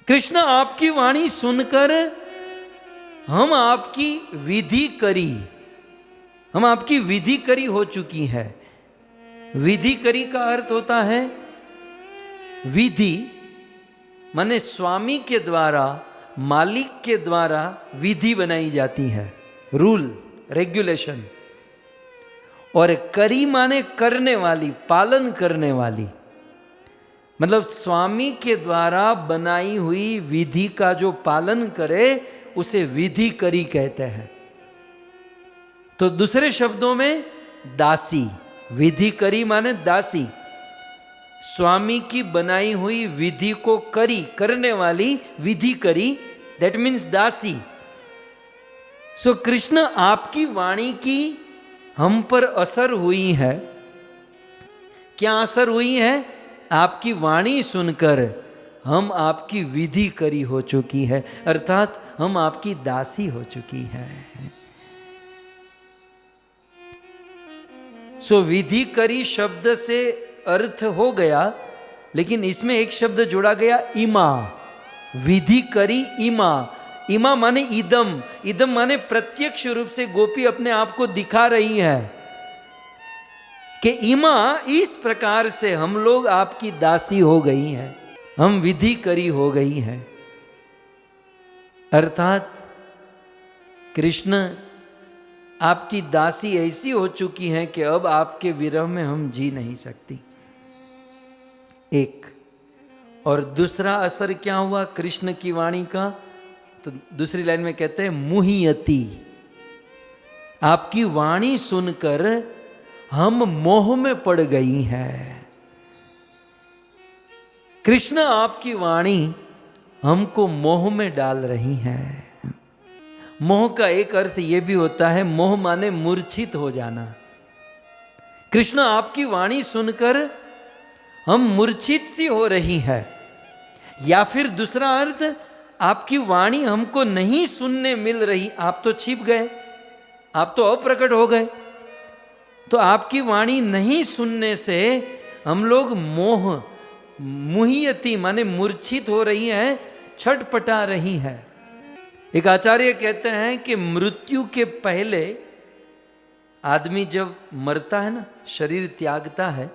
कृष्ण आपकी वाणी सुनकर हम आपकी विधि करी, हम आपकी विधि करी हो चुकी है। विधि करी का अर्थ होता है विधि माने स्वामी के द्वारा, मालिक के द्वारा विधि बनाई जाती है, रूल रेगुलेशन। और करी माने करने वाली, पालन करने वाली। मतलब स्वामी के द्वारा बनाई हुई विधि का जो पालन करे उसे विधि करी कहते हैं। तो दूसरे शब्दों में दासी, विधि करी माने दासी, स्वामी की बनाई हुई विधि को करी, करने वाली विधि करी, दैट मीन्स दासी। सो कृष्ण आपकी वाणी की हम पर असर हुई है। क्या असर हुई है? आपकी वाणी सुनकर हम आपकी विधि करी हो चुकी है, अर्थात हम आपकी दासी हो चुकी है। सो विधि करी शब्द से अर्थ हो गया, लेकिन इसमें एक शब्द जोड़ा गया इमा। विधि करी इमा। इमा माने इदम, इदम माने प्रत्यक्ष रूप से गोपी अपने आप को दिखा रही है कि इमा इस प्रकार से हम लोग आपकी दासी हो गई हैं, हम विधि करी हो गई हैं। अर्थात कृष्ण आपकी दासी ऐसी हो चुकी हैं कि अब आपके विरह में हम जी नहीं सकती। एक और दूसरा असर क्या हुआ कृष्ण की वाणी का? तो दूसरी लाइन में कहते हैं मुह्यति। आपकी वाणी सुनकर हम मोह में पड़ गई हैं। कृष्ण आपकी वाणी हमको मोह में डाल रही है। मोह का एक अर्थ यह भी होता है, मोह माने मूर्छित हो जाना। कृष्ण आपकी वाणी सुनकर हम मूर्छित सी हो रही है। या फिर दूसरा अर्थ, आपकी वाणी हमको नहीं सुनने मिल रही, आप तो छिप गए, आप तो अप्रकट हो गए, तो आपकी वाणी नहीं सुनने से हम लोग मुहियती माने मूर्छित हो रही है, छटपटा रही है। एक आचार्य कहते हैं कि मृत्यु के पहले आदमी जब मरता है ना, शरीर त्यागता है,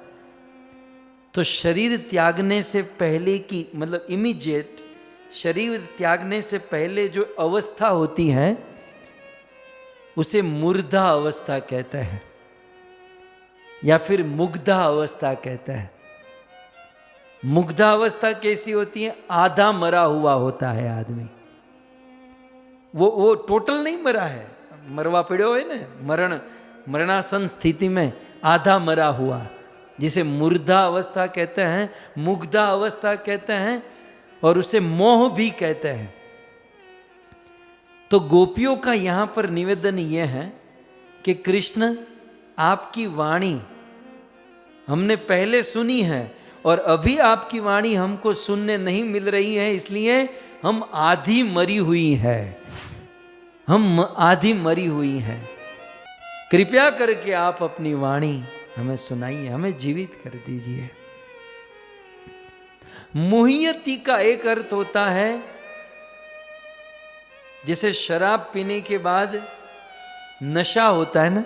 तो शरीर त्यागने से पहले की मतलब इमीडिएट शरीर त्यागने से पहले जो अवस्था होती है उसे मूर्धा अवस्था कहते हैं या फिर मुग्धा अवस्था कहते हैं। मुग्धा अवस्था कैसी होती है? आधा मरा हुआ होता है आदमी, वो टोटल नहीं मरा है, मरवा पड़ो है ना, मरणासन स्थिति में आधा मरा हुआ, जिसे मूर्धा अवस्था कहते हैं, मुग्धा अवस्था कहते हैं, और उसे मोह भी कहते हैं। तो गोपियों का यहां पर निवेदन यह है कि कृष्ण आपकी वाणी हमने पहले सुनी है और अभी आपकी वाणी हमको सुनने नहीं मिल रही है, इसलिए हम आधी मरी हुई है, हम आधी मरी हुई है। कृपया करके आप अपनी वाणी हमें सुनाइए, हमें जीवित कर दीजिए। मुहियती का एक अर्थ होता है जैसे शराब पीने के बाद नशा होता है ना,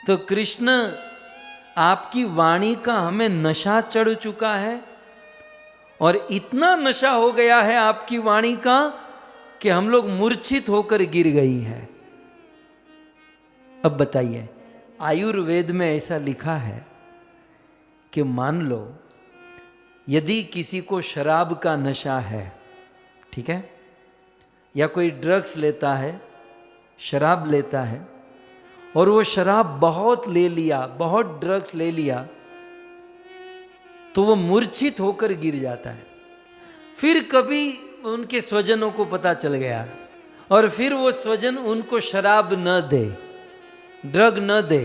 तो कृष्ण आपकी वाणी का हमें नशा चढ़ चुका है और इतना नशा हो गया है आपकी वाणी का कि हम लोग मूर्छित होकर गिर गई हैं। अब बताइए, आयुर्वेद में ऐसा लिखा है कि मान लो यदि किसी को शराब का नशा है, ठीक है, या कोई ड्रग्स लेता है, शराब लेता है, और वो शराब बहुत ले लिया, बहुत ड्रग्स ले लिया, तो वो मूर्छित होकर गिर जाता है। फिर कभी उनके स्वजनों को पता चल गया और फिर वो स्वजन उनको शराब न दे, ड्रग न दे,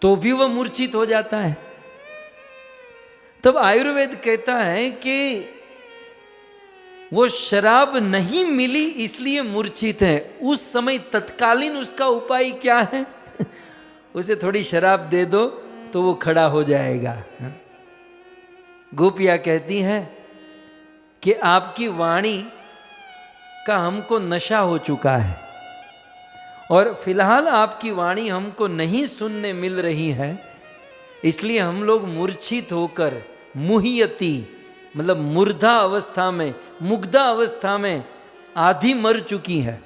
तो भी वो मूर्छित हो जाता है। तब आयुर्वेद कहता है कि वो शराब नहीं मिली इसलिए मूर्छित है। उस समय तत्कालीन उसका उपाय क्या है? उसे थोड़ी शराब दे दो तो वो खड़ा हो जाएगा। गोपियाँ कहती हैं कि आपकी वाणी का हमको नशा हो चुका है और फिलहाल आपकी वाणी हमको नहीं सुनने मिल रही है, इसलिए हम लोग मूर्छित होकर मुहियती मतलब मूर्धा अवस्था में, मुग्धा अवस्था में आधी मर चुकी है।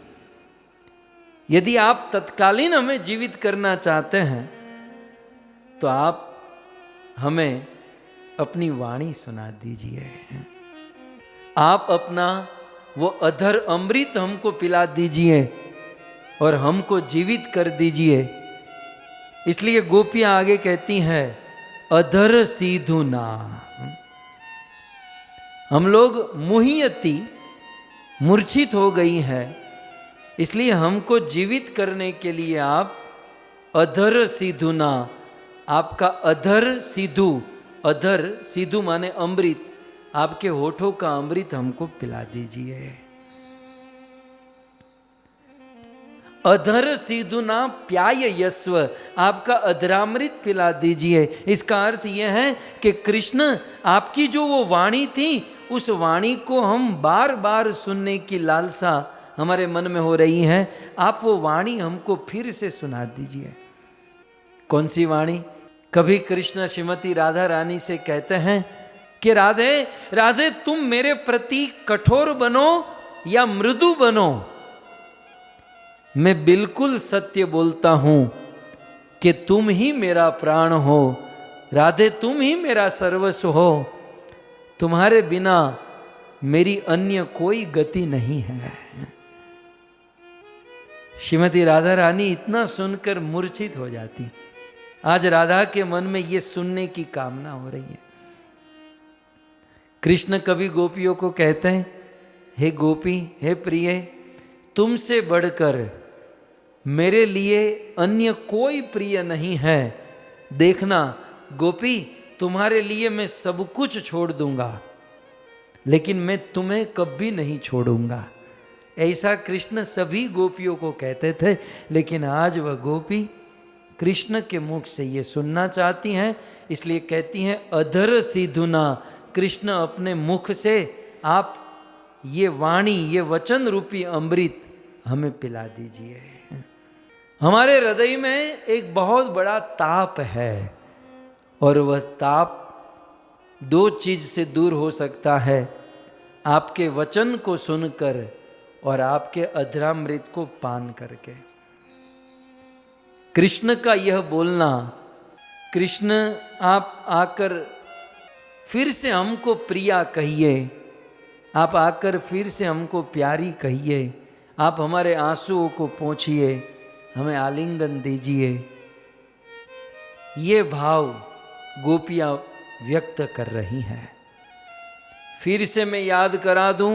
यदि आप तत्कालीन हमें जीवित करना चाहते हैं तो आप हमें अपनी वाणी सुना दीजिए, आप अपना वो अधर अमृत हमको पिला दीजिए और हमको जीवित कर दीजिए। इसलिए गोपियां आगे कहती हैं, अधर सीधु ना। हम लोग मुहियती मूर्छित हो गई है, इसलिए हमको जीवित करने के लिए आप अधर सीधु ना, आपका अधर सीधु, अधर सीधु माने अमृत, आपके होठों का अमृत हमको पिला दीजिए। अधर सीधुना प्याय यस्व, आपका अधरामृत पिला दीजिए। इसका अर्थ यह है कि कृष्ण आपकी जो वो वाणी थी, उस वाणी को हम बार बार सुनने की लालसा हमारे मन में हो रही है, आप वो वाणी हमको फिर से सुना दीजिए। कौन सी वाणी? कभी कृष्ण श्रीमती राधा रानी से कहते हैं कि राधे राधे तुम मेरे प्रति कठोर बनो या मृदु बनो, मैं बिल्कुल सत्य बोलता हूं कि तुम ही मेरा प्राण हो, राधे तुम ही मेरा सर्वस्व हो, तुम्हारे बिना मेरी अन्य कोई गति नहीं है। श्रीमती राधा रानी इतना सुनकर मूर्छित हो जाती। आज राधा के मन में ये सुनने की कामना हो रही है। कृष्ण कभी गोपियों को कहते हैं, हे गोपी, हे प्रिय, तुमसे बढ़कर मेरे लिए अन्य कोई प्रिय नहीं है। देखना गोपी, तुम्हारे लिए मैं सब कुछ छोड़ दूंगा, लेकिन मैं तुम्हें कभी नहीं छोड़ूंगा। ऐसा कृष्ण सभी गोपियों को कहते थे। लेकिन आज वह गोपी कृष्ण के मुख से ये सुनना चाहती हैं, इसलिए कहती हैं, अधर सिधुना, कृष्ण अपने मुख से आप ये वाणी, ये वचन रूपी अमृत हमें पिला दीजिए। हमारे हृदय में एक बहुत बड़ा ताप है, और वह ताप दो चीज से दूर हो सकता है, आपके वचन को सुनकर और आपके अधरामृत को पान करके। कृष्ण का यह बोलना, कृष्ण आप आकर फिर से हमको प्रिया कहिए, आप आकर फिर से हमको प्यारी कहिए, आप हमारे आंसुओं को पोंछिए, हमें आलिंगन दीजिए, ये भाव गोपियां व्यक्त कर रही हैं। फिर से मैं याद करा दूं,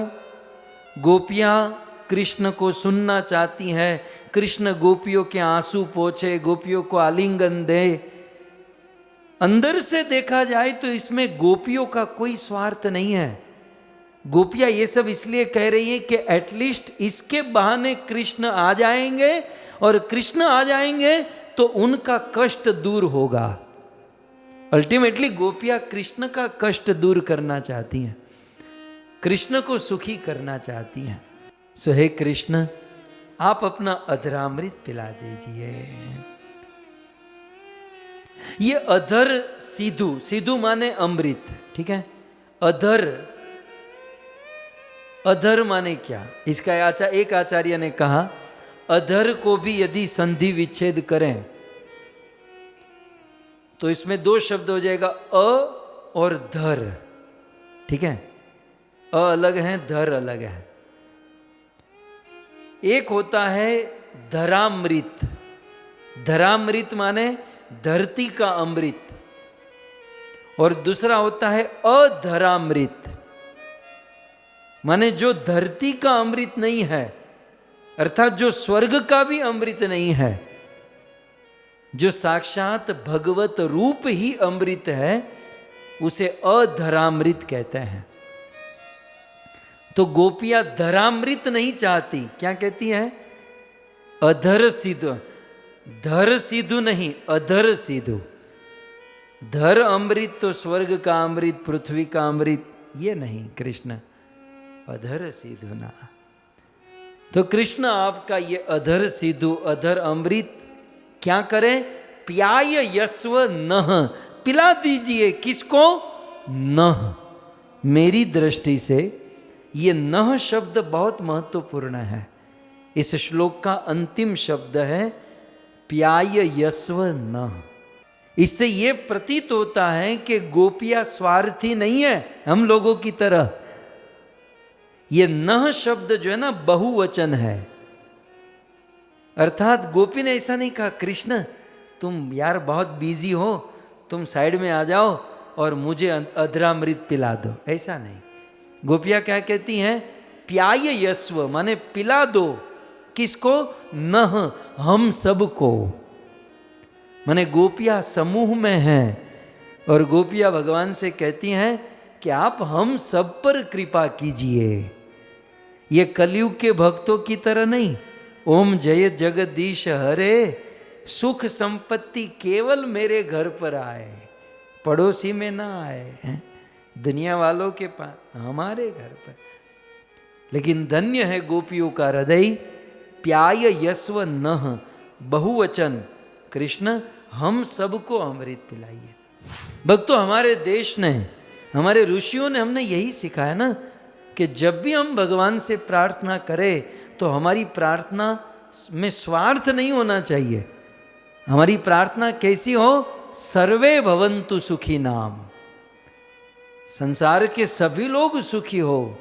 गोपियां कृष्ण को सुनना चाहती हैं। कृष्ण गोपियों के आंसू पोंछे, गोपियों को आलिंगन दे। अंदर से देखा जाए तो इसमें गोपियों का कोई स्वार्थ नहीं है। गोपियां ये सब इसलिए कह रही हैं कि एटलीस्ट इसके बहाने कृष्ण आ जाएंगे, और कृष्ण आ जाएंगे तो उनका कष्ट दूर होगा। अल्टीमेटली गोपियां कृष्ण का कष्ट दूर करना चाहती हैं, कृष्ण को सुखी करना चाहती हैं। सो हे कृष्ण, आप अपना अधरामृत पिला दीजिए। ये अधर सिधु, सिधु माने अमृत, ठीक है। अधर, अधर माने क्या? इसका एक आचार्य ने कहा, अधर को भी यदि संधि विच्छेद करें तो इसमें दो शब्द हो जाएगा, अ और धर, ठीक है। अ अलग है, धर अलग है। एक होता है धरामृत, धरामृत माने धरती का अमृत, और दूसरा होता है अधरामृत, माने जो धरती का अमृत नहीं है, अर्थात जो स्वर्ग का भी अमृत नहीं है, जो साक्षात भगवत रूप ही अमृत है, उसे अधरामृत कहते हैं। तो गोपियां धरामृत नहीं चाहती, क्या कहती हैं? अधर सिधु, धर सिधु नहीं, अधर सिधु। धर अमृत तो स्वर्ग का अमृत, पृथ्वी का अमृत, ये नहीं कृष्ण, अधर सिधु ना। तो कृष्ण आपका ये अधर सिधु, अधर अमृत क्या करे? प्याय यस्व नह, पिला दीजिए। किसको? नह। मेरी दृष्टि से ये नह शब्द बहुत महत्वपूर्ण है। इस श्लोक का अंतिम शब्द है प्याय यस्व नह। इससे ये प्रतीत होता है कि गोपियां स्वार्थी नहीं है हम लोगों की तरह। ये नह शब्द जो है ना, बहुवचन है, अर्थात गोपी ने ऐसा नहीं कहा, कृष्ण तुम यार बहुत बिजी हो, तुम साइड में आ जाओ और मुझे अधरामृत पिला दो, ऐसा नहीं। गोपियां क्या कहती हैं? प्याय यस्व माने पिला दो। किसको? नह, हम सबको। माने गोपियां समूह में हैं और गोपियां भगवान से कहती हैं कि आप हम सब पर कृपा कीजिए। ये कलयुग के भक्तों की तरह नहीं, ओम जय जगदीश हरे, सुख संपत्ति केवल मेरे घर पर आए, पड़ोसी में ना आए, दुनिया वालों के पास, हमारे घर पर। लेकिन धन्य है गोपियों का हृदय। प्याय यस्व नह, बहुवचन, कृष्ण हम सबको अमृत पिलाइए। भक्तों, हमारे देश ने, हमारे ऋषियों ने हमने यही सिखाया ना कि जब भी हम भगवान से प्रार्थना करें तो हमारी प्रार्थना में स्वार्थ नहीं होना चाहिए। हमारी प्रार्थना कैसी हो? सर्वे भवन्तु सुखी नाम, संसार के सभी लोग सुखी हो।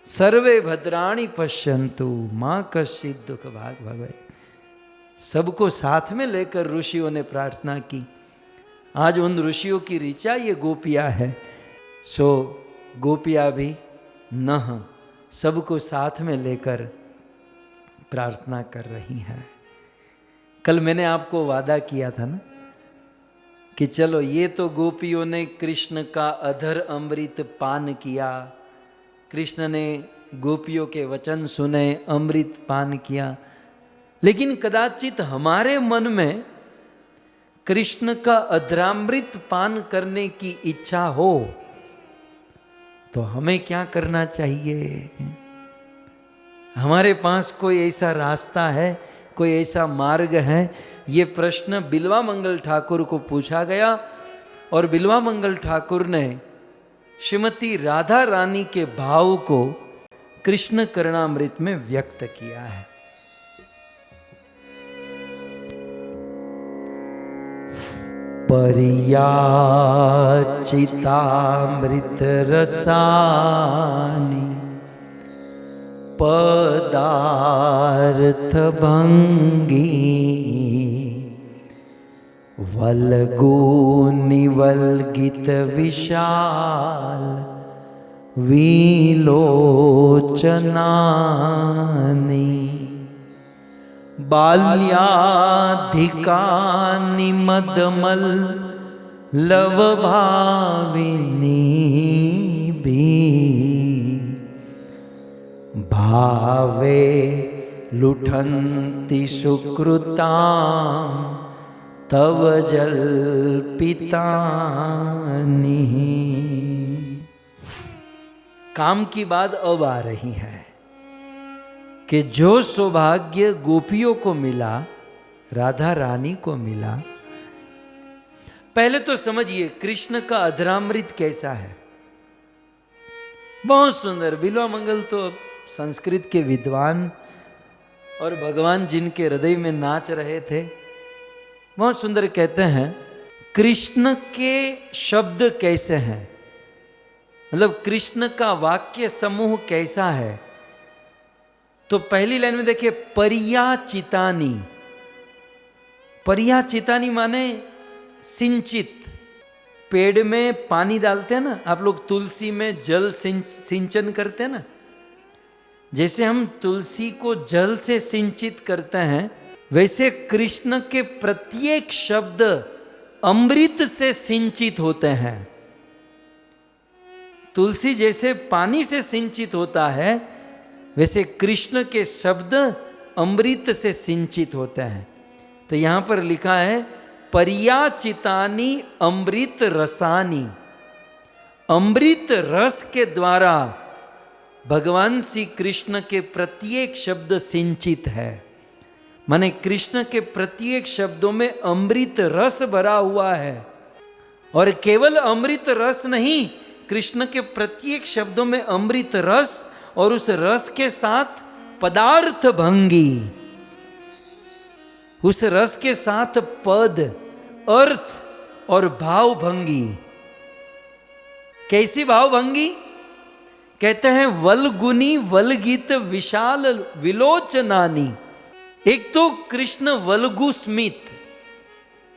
सर्वे भद्राणि पश्यन्तु मां कश्चित् दुख भाग भवे। सबको साथ में लेकर ऋषियों ने प्रार्थना की। आज उन ऋषियों की ऋचा ये गोपियां है। सो गोपियाँ भी नह सबको साथ में लेकर प्रार्थना कर रही हैं। कल मैंने आपको वादा किया था ना कि चलो ये तो गोपियों ने कृष्ण का अधर अमृत पान किया, कृष्ण ने गोपियों के वचन सुने, अमृत पान किया, लेकिन कदाचित हमारे मन में कृष्ण का अधरामृत पान करने की इच्छा हो तो हमें क्या करना चाहिए? हमारे पास कोई ऐसा रास्ता है, कोई ऐसा मार्ग है? ये प्रश्न बिल्वा मंगल ठाकुर को पूछा गया और बिल्वा मंगल ठाकुर ने श्रीमती राधा रानी के भाव को कृष्ण करणामृत में व्यक्त किया है। परियाचितामृत रसानि पदार्थ भंगी वल्गो निवल्गित विशाल विलोचनानि बाल्याधिकानि मदमल लवभाविनी भी भावे लुठन्ति सुकृतां तव जल्पितानि। काम की बात अब आ रही है कि जो सौभाग्य गोपियों को मिला, राधा रानी को मिला। पहले तो समझिए कृष्ण का अधरामृत कैसा है। बहुत सुंदर। बिल्वा मंगल तो संस्कृत के विद्वान और भगवान जिनके हृदय में नाच रहे थे, बहुत सुंदर कहते हैं कृष्ण के शब्द कैसे हैं, मतलब कृष्ण का वाक्य समूह कैसा है। तो पहली लाइन में देखिए, परियाचितानि। परियाचितानि माने सिंचित। पेड़ में पानी डालते हैं ना आप लोग, तुलसी में जल सिंचन करते हैं ना, जैसे हम तुलसी को जल से सिंचित करते हैं, वैसे कृष्ण के प्रत्येक शब्द अमृत से सिंचित होते हैं। तुलसी जैसे पानी से सिंचित होता है, वैसे कृष्ण के शब्द अमृत से सिंचित होते हैं। तो यहां पर लिखा है परियाचितानि अमृत रसानी। अमृत रस के द्वारा भगवान श्री कृष्ण के प्रत्येक शब्द सिंचित है, माने कृष्ण के प्रत्येक शब्दों में अमृत रस भरा हुआ है। और केवल अमृत रस नहीं, कृष्ण के प्रत्येक शब्दों में अमृत रस और उस रस के साथ पदार्थ भंगी, उस रस के साथ पद, अर्थ और भाव भंगी। कैसी भाव भंगी? कहते हैं वलगुनी वलगित विशाल विलोचनानी। एक तो कृष्ण वलगु स्मित।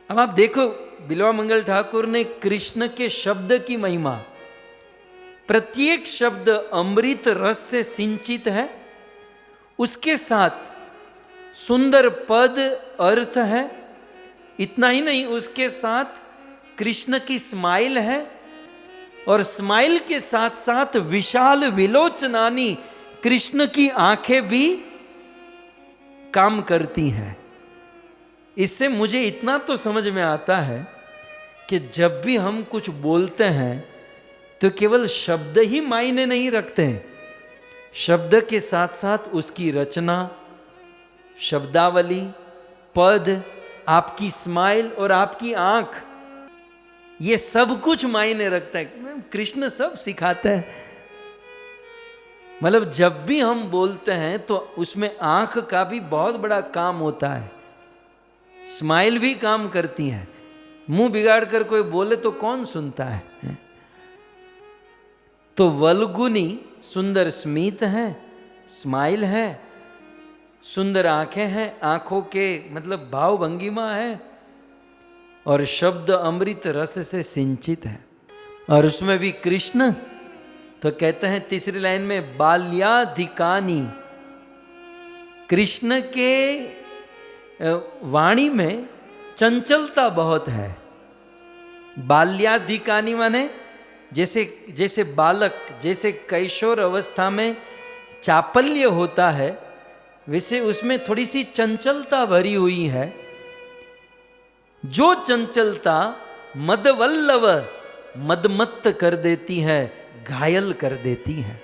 अब आप देखो बिल्वा मंगल ठाकुर ने कृष्ण के शब्द की महिमा, प्रत्येक शब्द अमृत रस से सिंचित है, उसके साथ सुंदर पद अर्थ है। इतना ही नहीं, उसके साथ कृष्ण की स्माइल है और स्माइल के साथ साथ विशाल विलोचनानी, कृष्ण की आंखें भी काम करती हैं। इससे मुझे इतना तो समझ में आता है कि जब भी हम कुछ बोलते हैं तो केवल शब्द ही मायने नहीं रखते हैं, शब्द के साथ साथ उसकी रचना, शब्दावली, पद, आपकी स्माइल और आपकी आंख, ये सब कुछ मायने रखता है। कृष्ण सब सिखाते हैं। मतलब जब भी हम बोलते हैं तो उसमें आंख का भी बहुत बड़ा काम होता है, स्माइल भी काम करती है। मुंह बिगाड़ कर कोई बोले तो कौन सुनता है? तो वलगुनी सुंदर स्मित है, स्माइल है, सुंदर आंखें हैं, आंखों के मतलब भाव भंगिमा है, और शब्द अमृत रस से सिंचित है। और उसमें भी कृष्ण तो कहते हैं तीसरी लाइन में, बाल्याधिकानी। कृष्ण के वाणी में चंचलता बहुत है। बाल्याधिकानी माने जैसे जैसे बालक, जैसे कैशोर अवस्था में चापल्य होता है, वैसे उसमें थोड़ी सी चंचलता भरी हुई है। जो चंचलता मदवल्लव, मदमत्त कर देती है, घायल कर देती है।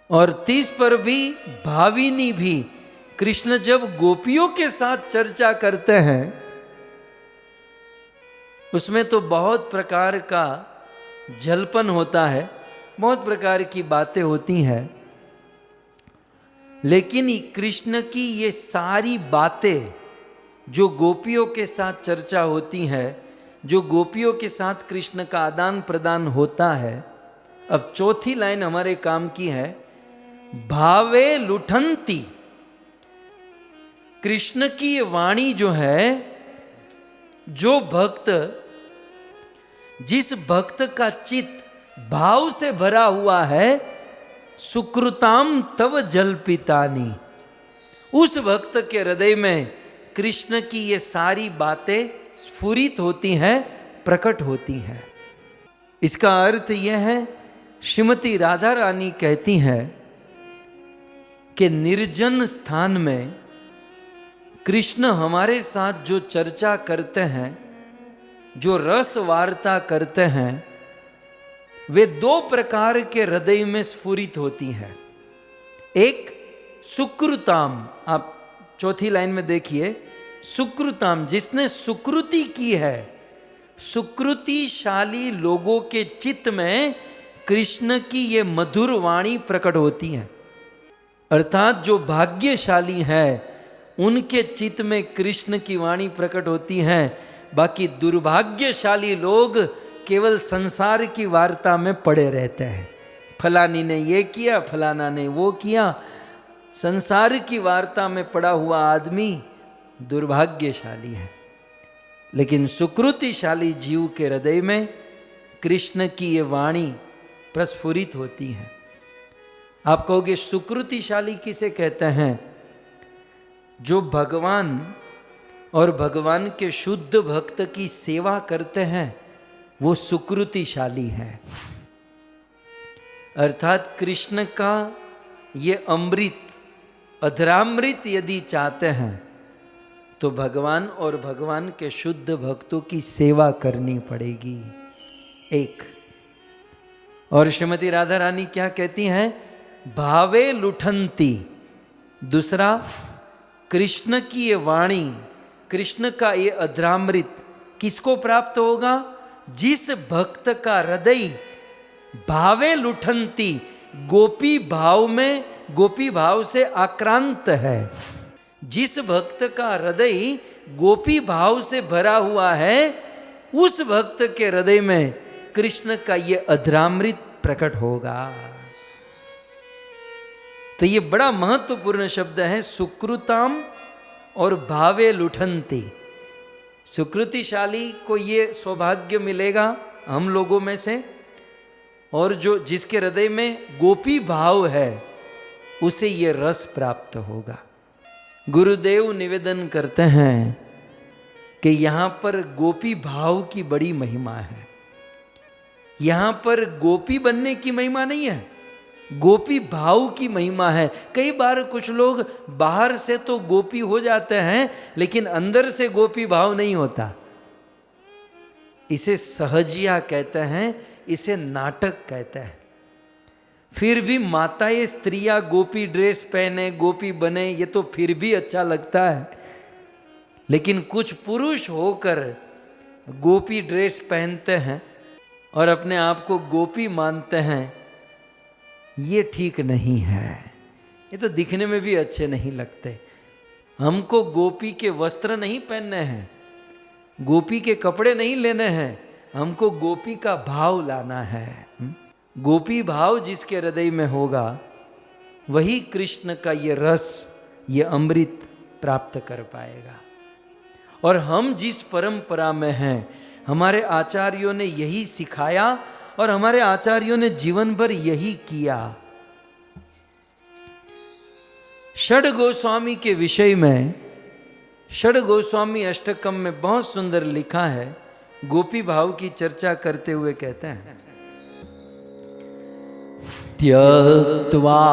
और 30 पर भी भाविनी भी, कृष्ण जब गोपियों के साथ चर्चा करते हैं उसमें तो बहुत प्रकार का जलपन होता है, बहुत प्रकार की बातें होती हैं, लेकिन कृष्ण की ये सारी बातें जो गोपियों के साथ चर्चा होती है, जो गोपियों के साथ कृष्ण का आदान प्रदान होता है। अब चौथी लाइन हमारे काम की है, भावे लुठंती। कृष्ण की ये वाणी जो है, जो भक्त, जिस भक्त का चित्त भाव से भरा हुआ है, सुकृताम तव जल्पितानी, उस भक्त के हृदय में कृष्ण की ये सारी बातें स्फुरित होती हैं, प्रकट होती हैं। इसका अर्थ यह है, श्रीमती राधा रानी कहती हैं कि निर्जन स्थान में कृष्ण हमारे साथ जो चर्चा करते हैं, जो रस वार्ता करते हैं, वे दो प्रकार के हृदय में स्फुरित होती हैं। एक सुकृताम, आप चौथी लाइन में देखिए, सुकृताम, जिसने सुकृति की है, सुकृतिशाली लोगों के चित्त में कृष्ण की ये मधुर वाणी प्रकट होती है। अर्थात जो भाग्यशाली है उनके चित्त में कृष्ण की वाणी प्रकट होती है। बाकी दुर्भाग्यशाली लोग केवल संसार की वार्ता में पड़े रहते हैं, फलानी ने ये किया, फलाना ने वो किया। संसार की वार्ता में पड़ा हुआ आदमी दुर्भाग्यशाली है। लेकिन सुकृतिशाली जीव के हृदय में कृष्ण की ये वाणी प्रस्फुरित होती है। आप कहोगे सुकृतिशाली किसे कहते हैं? जो भगवान और भगवान के शुद्ध भक्त की सेवा करते हैं वो सुकृतिशाली है। अर्थात कृष्ण का ये अमृत, अधरामृत यदि चाहते हैं तो भगवान और भगवान के शुद्ध भक्तों की सेवा करनी पड़ेगी। एक और श्रीमती राधा रानी क्या कहती हैं? भावे लुठंती। दूसरा, कृष्ण की ये वाणी, कृष्ण का ये अधरामृत किसको प्राप्त होगा? जिस भक्त का हृदय भावे लुठंती, गोपी भाव में, गोपी भाव से आक्रांत है। जिस भक्त का हृदय गोपी भाव से भरा हुआ है, उस भक्त के हृदय में कृष्ण का ये अधरामृत प्रकट होगा। तो ये बड़ा महत्वपूर्ण शब्द है, सुकृताम और भावे लुठंती। सुकृतिशाली को ये सौभाग्य मिलेगा हम लोगों में से, और जो जिसके हृदय में गोपी भाव है उसे ये रस प्राप्त होगा। गुरुदेव निवेदन करते हैं कि यहाँ पर गोपी भाव की बड़ी महिमा है। यहाँ पर गोपी बनने की महिमा नहीं है, गोपी भाव की महिमा है। कई बार कुछ लोग बाहर से तो गोपी हो जाते हैं लेकिन अंदर से गोपी भाव नहीं होता। इसे सहजिया कहते हैं, इसे नाटक कहते हैं। फिर भी माताएं स्त्रियां गोपी ड्रेस पहने, गोपी बने, ये तो फिर भी अच्छा लगता है। लेकिन कुछ पुरुष होकर गोपी ड्रेस पहनते हैं और अपने आप को गोपी मानते हैं, ये ठीक नहीं है। ये तो दिखने में भी अच्छे नहीं लगते। हमको गोपी के वस्त्र नहीं पहनने हैं, गोपी के कपड़े नहीं लेने हैं, हमको गोपी का भाव लाना है। गोपी भाव जिसके हृदय में होगा वही कृष्ण का ये रस, ये अमृत प्राप्त कर पाएगा। और हम जिस परंपरा में हैं, हमारे आचार्यों ने यही सिखाया और हमारे आचार्यों ने जीवन भर यही किया। षड गोस्वामी के विषय में षड गोस्वामी अष्टकम में बहुत सुंदर लिखा है। गोपी भाव की चर्चा करते हुए कहते हैं, त्यक्त्वा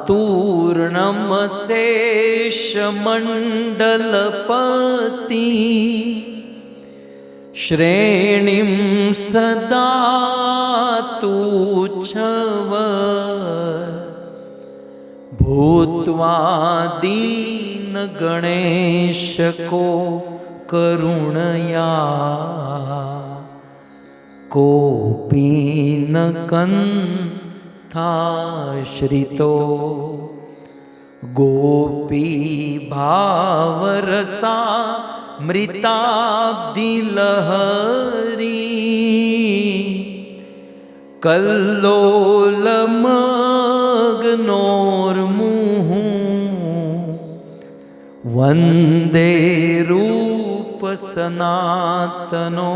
तूर्णम शेष मंडलपति श्रेणीं सदा तुच्छव भूत्वा दीन गणेश को करुणया कोपी न कंथाश्रितो गोपी भावरसा मृताब्धि लहरी कल्लोलमग्नोर्मुहुः वंदे रूप सनातनो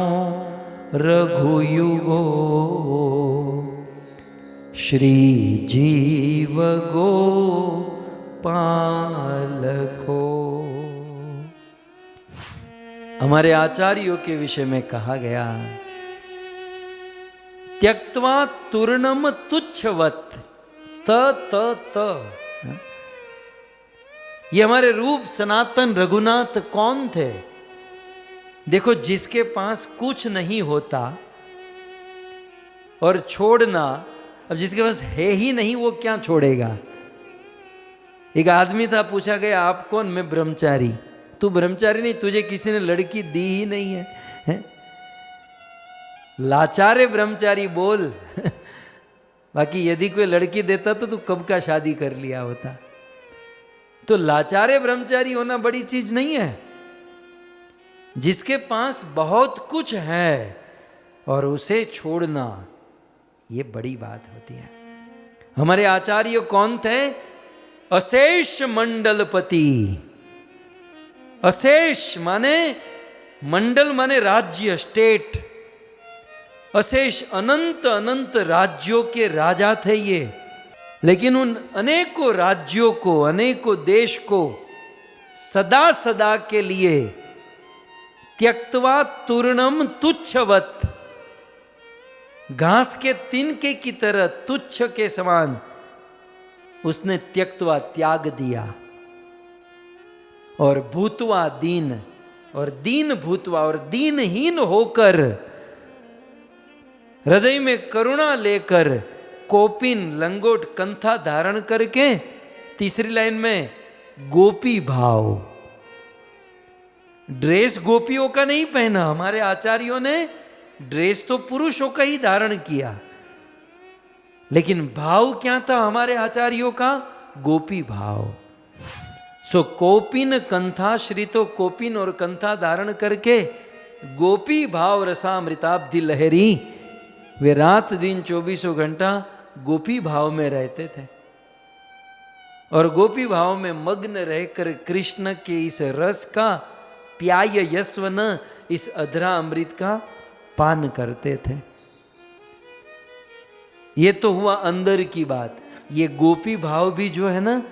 रघुयुगो श्री जीव गोपालको। हमारे आचार्यों के विषय में कहा गया, त्यक्त्वा तूर्णम तुच्छवत त त त। ये हमारे रूप सनातन रघुनाथ कौन थे? देखो, जिसके पास कुछ नहीं होता और छोड़ना, अब जिसके पास है ही नहीं वो क्या छोड़ेगा? एक आदमी था, पूछा गया आप कौन? मैं ब्रह्मचारी। तू ब्रह्मचारी नहीं, तुझे किसी ने लड़की दी ही नहीं है, है? लाचारे ब्रह्मचारी बोल। बाकी यदि कोई लड़की देता तो तू कब का शादी कर लिया होता। तो लाचारे ब्रह्मचारी होना बड़ी चीज नहीं है। जिसके पास बहुत कुछ है और उसे छोड़ना, ये बड़ी बात होती है। हमारे आचार्य कौन थे? अशेष मंडलपति। अशेष माने मंडल माने राज्य, स्टेट। अशेष अनंत अनंत राज्यों के राजा थे ये। लेकिन उन अनेकों राज्यों को, अनेकों देश को सदा सदा के लिए त्यक्त्वा तूर्णम तुच्छवत, घास के तिनके की तरह तुच्छ के समान उसने त्यक्त्वा त्याग दिया। और भूतवा दीन, और दीन भूतवा, और दीनहीन होकर हृदय में करुणा लेकर कोपिन लंगोट कंथा धारण करके, तीसरी लाइन में गोपी भाव। ड्रेस गोपियों का नहीं पहना, हमारे आचार्यों ने ड्रेस तो पुरुषों का ही धारण किया, लेकिन भाव क्या था हमारे आचार्यों का? गोपी भाव। सो कोपिन कंथाश्रितो, कोपिन और कंथा धारण करके गोपी भाव रसामृताब्धि लहरी, वे रात दिन 24 घंटा गोपी भाव में रहते थे और गोपी भाव में मग्न रहकर कृष्ण के इस रस का प्याय यस्वन, इस अधरा अमृत का पान करते थे। ये तो हुआ अंदर की बात। ये गोपी भाव भी जो है ना,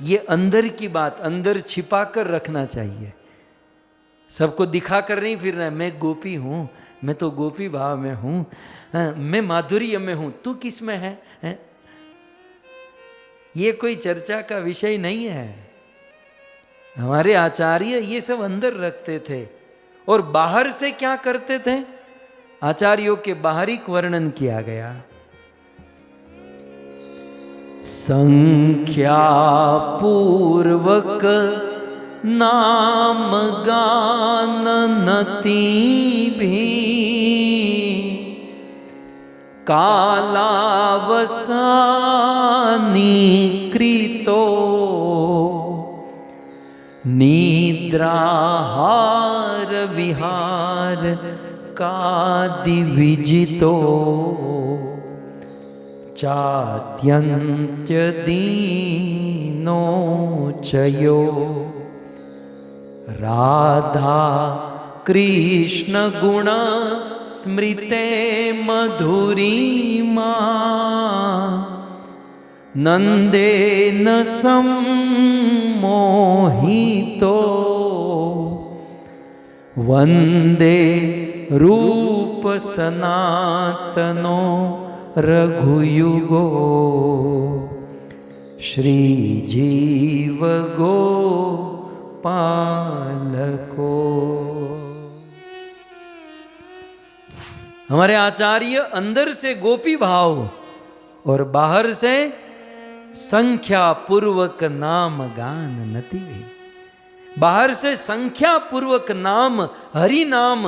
ये अंदर की बात, अंदर छिपा कर रखना चाहिए। सबको दिखा कर नहीं फिरना है, मैं गोपी हूं, मैं तो गोपी भाव में हूं, मैं माधुर्य में हूं, तू किस में है? ये कोई चर्चा का विषय नहीं है। हमारे आचार्य ये सब अंदर रखते थे। और बाहर से क्या करते थे? आचार्यों के बाहरिक वर्णन किया गया। संख्या पूर्वक नाम गान नति भी कालावसानी कृतो निद्राहार विहार कादि विजितो चात्यंत्य दीनो चयो राधा कृष्ण गुण स्मृते मधुरिमा नंदेन सम्मोहितो वंदे रूप सनातनो रघुयुगो श्री जीव गोपालको। हमारे आचार्य अंदर से गोपी भाव और बाहर से संख्या पूर्वक नाम गान नति भी। बाहर से संख्या पूर्वक नाम हरि नाम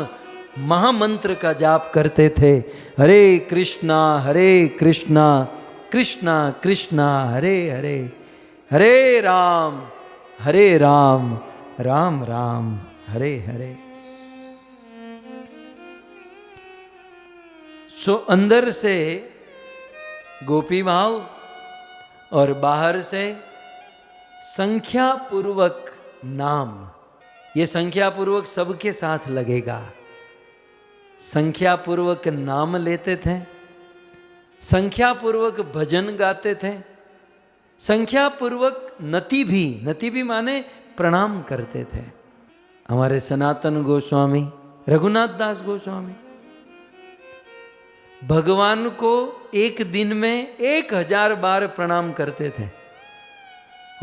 महामंत्र का जाप करते थे। हरे कृष्णा कृष्णा कृष्णा हरे हरे, हरे राम राम राम हरे हरे। सो अंदर से गोपी भाव और बाहर से संख्या पूर्वक नाम। ये संख्या पूर्वक सबके साथ लगेगा। संख्या पूर्वक नाम लेते थे, संख्या पूर्वक भजन गाते थे, संख्या पूर्वक नति भी माने प्रणाम करते थे। हमारे सनातन गोस्वामी रघुनाथ दास गोस्वामी भगवान को एक दिन में 1000 बार प्रणाम करते थे।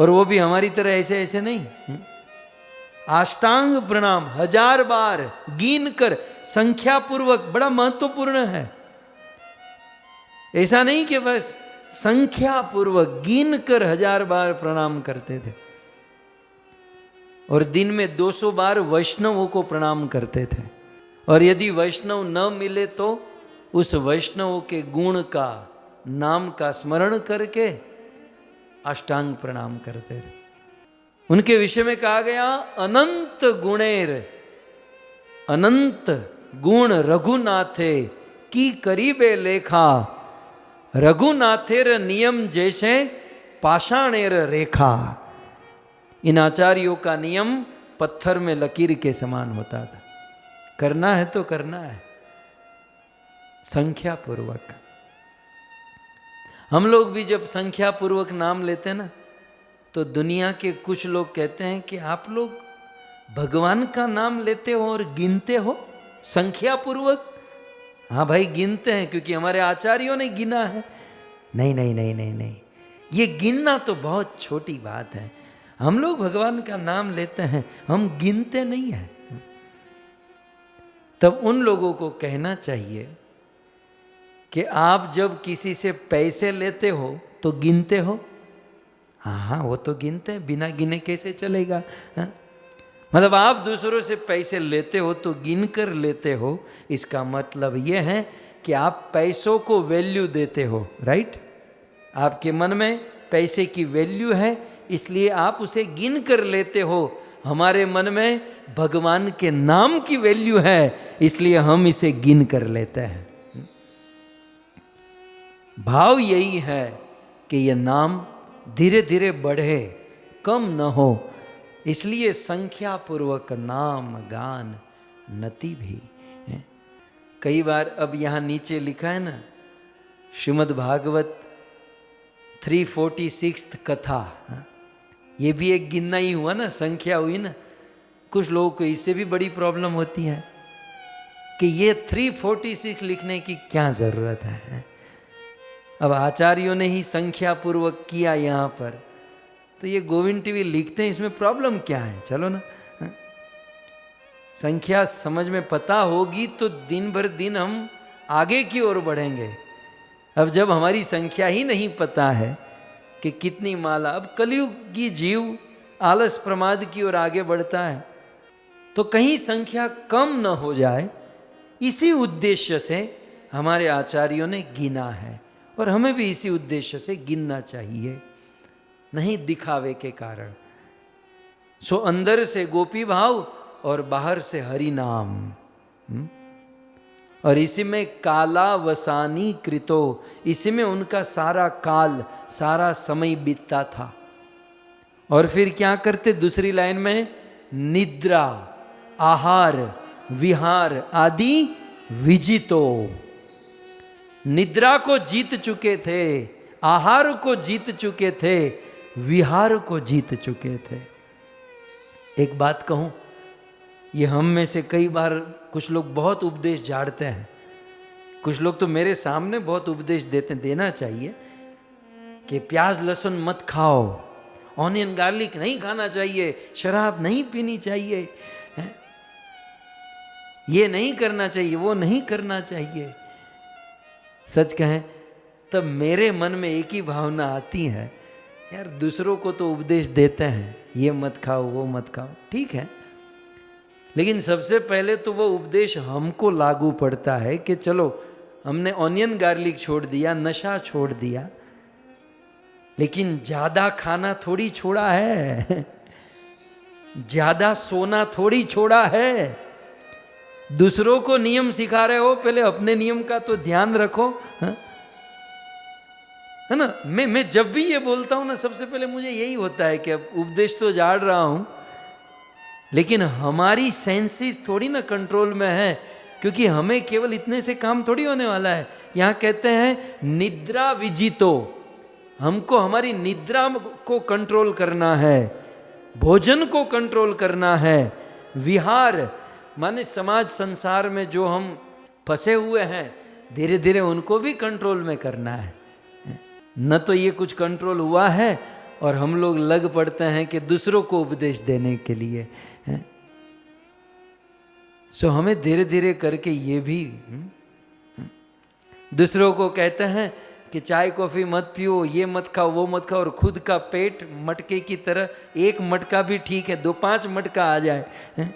और वो भी हमारी तरह ऐसे ऐसे नहीं, अष्टांग प्रणाम 1000 बार गिन कर संख्या पूर्वक। बड़ा महत्वपूर्ण है। ऐसा नहीं कि बस संख्या पूर्वक गिन कर 1000 बार प्रणाम करते थे। और दिन में 200 बार वैष्णवों को प्रणाम करते थे। और यदि वैष्णव न मिले तो उस वैष्णव के गुण का नाम का स्मरण करके अष्टांग प्रणाम करते थे। उनके विषय में कहा गया अनंत गुणेर, अनंत गुण रघुनाथे की करीबे लेखा, रघुनाथेर नियम जैसे पाषाणेर रेखा। इन आचार्यों का नियम पत्थर में लकीर के समान होता था। करना है तो करना है संख्या पूर्वक। हम लोग भी जब संख्या पूर्वक नाम लेते हैं ना, तो दुनिया के कुछ लोग कहते हैं कि आप लोग भगवान का नाम लेते हो और गिनते हो संख्या पूर्वक। हाँ भाई गिनते हैं क्योंकि हमारे आचार्यों ने गिना है। नहीं नहीं नहीं नहीं नहीं, ये गिनना तो बहुत छोटी बात है। हम लोग भगवान का नाम लेते हैं, हम गिनते नहीं हैं। तब उन लोगों को कहना चाहिए कि आप जब किसी से पैसे लेते हो तो गिनते हो। हाँ वो तो गिनते हैं, बिना गिने कैसे चलेगा। हाँ? मतलब आप दूसरों से पैसे लेते हो तो गिन कर लेते हो। इसका मतलब ये है कि आप पैसों को वैल्यू देते हो। राइट? आपके मन में पैसे की वैल्यू है, इसलिए आप उसे गिन कर लेते हो। हमारे मन में भगवान के नाम की वैल्यू है, इसलिए हम इसे गिन कर लेते हैं। भाव यही है कि यह नाम धीरे धीरे बढ़े, कम न हो, इसलिए संख्या पूर्वक नाम गान नति भी। कई बार अब यहाँ नीचे लिखा है ना, श्रीमद् भागवत 346 कथा। ये भी एक गिनना ही हुआ ना, संख्या हुई ना। कुछ लोगों को इससे भी बड़ी प्रॉब्लम होती है कि ये 346 लिखने की क्या जरूरत है। अब आचार्यों ने ही संख्या पूर्वक किया यहाँ पर, तो ये गोविंद टीवी लिखते हैं, इसमें प्रॉब्लम क्या है। चलो ना, संख्या समझ में पता होगी तो दिन भर दिन हम आगे की ओर बढ़ेंगे। अब जब हमारी संख्या ही नहीं पता है कि कितनी माला, अब कलयुग की जीव आलस प्रमाद की ओर आगे बढ़ता है, तो कहीं संख्या कम न हो जाए, इसी उद्देश्य से हमारे आचार्यों ने गिना है। और हमें भी इसी उद्देश्य से गिनना चाहिए, नहीं दिखावे के कारण। सो अंदर से गोपी भाव और बाहर से हरि नाम। और इसी में कालावसानी कृतो, इसी में उनका सारा काल, सारा समय बीतता था। और फिर क्या करते दूसरी लाइन में, निद्रा, आहार, विहार आदि विजितो, निद्रा को जीत चुके थे, आहार को जीत चुके थे, विहार को जीत चुके थे। एक बात कहूं, ये हम में से कई बार कुछ लोग बहुत उपदेश झाड़ते हैं, कुछ लोग तो मेरे सामने बहुत उपदेश देना चाहिए कि प्याज लहसुन मत खाओ, ऑनियन गार्लिक नहीं खाना चाहिए, शराब नहीं पीनी चाहिए, ये नहीं करना चाहिए, वो नहीं करना चाहिए। सच कहें तब मेरे मन में एक ही भावना आती है, यार दूसरों को तो उपदेश देते हैं, ये मत खाओ वो मत खाओ, ठीक है, लेकिन सबसे पहले तो वो उपदेश हमको लागू पड़ता है कि चलो हमने ऑनियन गार्लिक छोड़ दिया, नशा छोड़ दिया, लेकिन ज्यादा खाना थोड़ी छोड़ा है, ज्यादा सोना थोड़ी छोड़ा है। दूसरों को नियम सिखा रहे हो, पहले अपने नियम का तो ध्यान रखो, है ना। मैं जब भी ये बोलता हूं ना, सबसे पहले मुझे यही होता है कि अब उपदेश तो झाड़ रहा हूं, लेकिन हमारी सेंसेस थोड़ी ना कंट्रोल में है, क्योंकि हमें केवल इतने से काम थोड़ी होने वाला है। यहां कहते हैं निद्रा विजितो, हमको हमारी निद्रा को कंट्रोल करना है, भोजन को कंट्रोल करना है, विहार माने समाज संसार में जो हम फंसे हुए हैं, धीरे धीरे उनको भी कंट्रोल में करना है। न तो ये कुछ कंट्रोल हुआ है और हम लोग लग पड़ते हैं कि दूसरों को उपदेश देने के लिए। सो हमें धीरे धीरे करके ये भी दूसरों को कहते हैं कि चाय कॉफी मत पियो, ये मत खाओ वो मत खाओ, और खुद का पेट मटके की तरह, एक मटका भी ठीक है, 2-5 मटका आ जाए,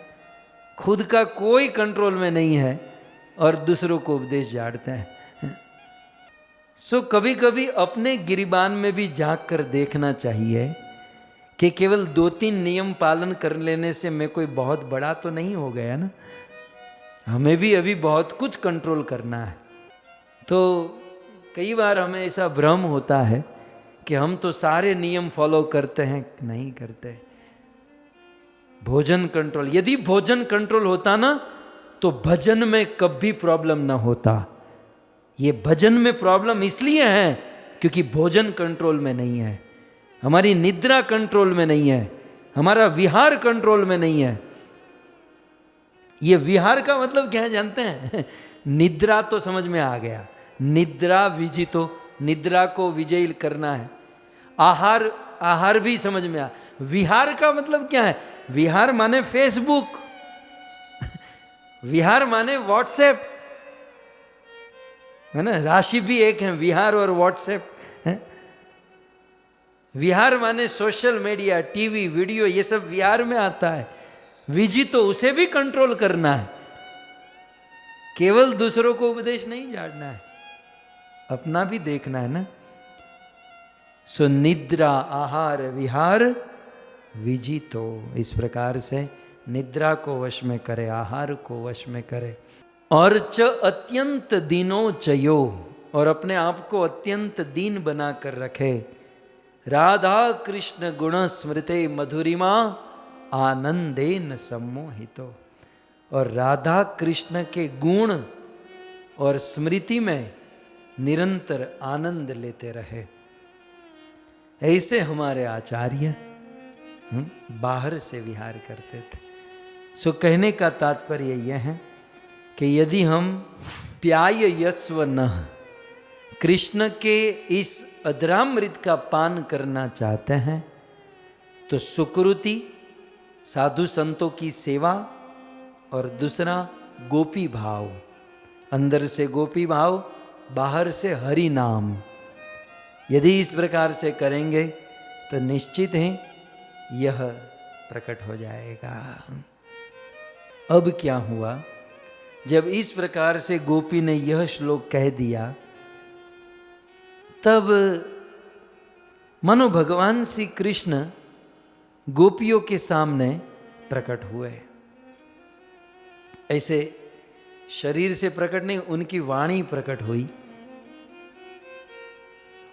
खुद का कोई कंट्रोल में नहीं है और दूसरों को उपदेश झाड़ते हैं। सो कभी कभी अपने गिरिबान में भी झांक कर देखना चाहिए कि केवल 2-3 नियम पालन कर लेने से मैं कोई बहुत बड़ा तो नहीं हो गया ना, हमें भी अभी बहुत कुछ कंट्रोल करना है। तो कई बार हमें ऐसा भ्रम होता है कि हम तो सारे नियम फॉलो करते हैं, नहीं करते। भोजन कंट्रोल, यदि भोजन कंट्रोल होता ना तो भजन में कभी प्रॉब्लम ना होता। ये भजन में प्रॉब्लम इसलिए है क्योंकि भोजन कंट्रोल में नहीं है, हमारी निद्रा कंट्रोल में नहीं है, हमारा विहार कंट्रोल में नहीं है। ये विहार का मतलब क्या है जानते हैं? निद्रा तो समझ में आ गया, निद्रा विजितो, निद्रा को विजय करना है। आहार, आहार भी समझ में आ। विहार का मतलब क्या है? विहार माने फेसबुक, विहार माने व्हाट्सएप, है ना, राशि भी एक है, विहार और व्हाट्सएप है। विहार माने सोशल मीडिया, टीवी, वीडियो, ये सब विहार में आता है। विजी तो उसे भी कंट्रोल करना है, केवल दूसरों को उपदेश नहीं झाड़ना है, अपना भी देखना है ना। सो निद्रा आहार विहार विजितो, इस प्रकार से निद्रा को वश में करे, आहार को वश में करे। और च अत्यंत दीनो चयो, और अपने आप को अत्यंत दीन बनाकर रखे। राधा कृष्ण गुण स्मृते मधुरिमा आनंदेन सम्मोहितो, और राधा कृष्ण के गुण और स्मृति में निरंतर आनंद लेते रहे। ऐसे हमारे आचार्य बाहर से विहार करते थे। सो कहने का तात्पर्य यह है कि यदि हम प्याययस्व नः, कृष्ण के इस अधरामृत का पान करना चाहते हैं, तो सुकृति, साधु संतों की सेवा, और दूसरा गोपी भाव, अंदर से गोपी भाव, बाहर से हरि नाम। यदि इस प्रकार से करेंगे तो निश्चित ही यह प्रकट हो जाएगा। अब क्या हुआ, जब इस प्रकार से गोपी ने यह श्लोक कह दिया, तब मानो भगवान श्री कृष्ण गोपियों के सामने प्रकट हुए। ऐसे शरीर से प्रकट नहीं, उनकी वाणी प्रकट हुई।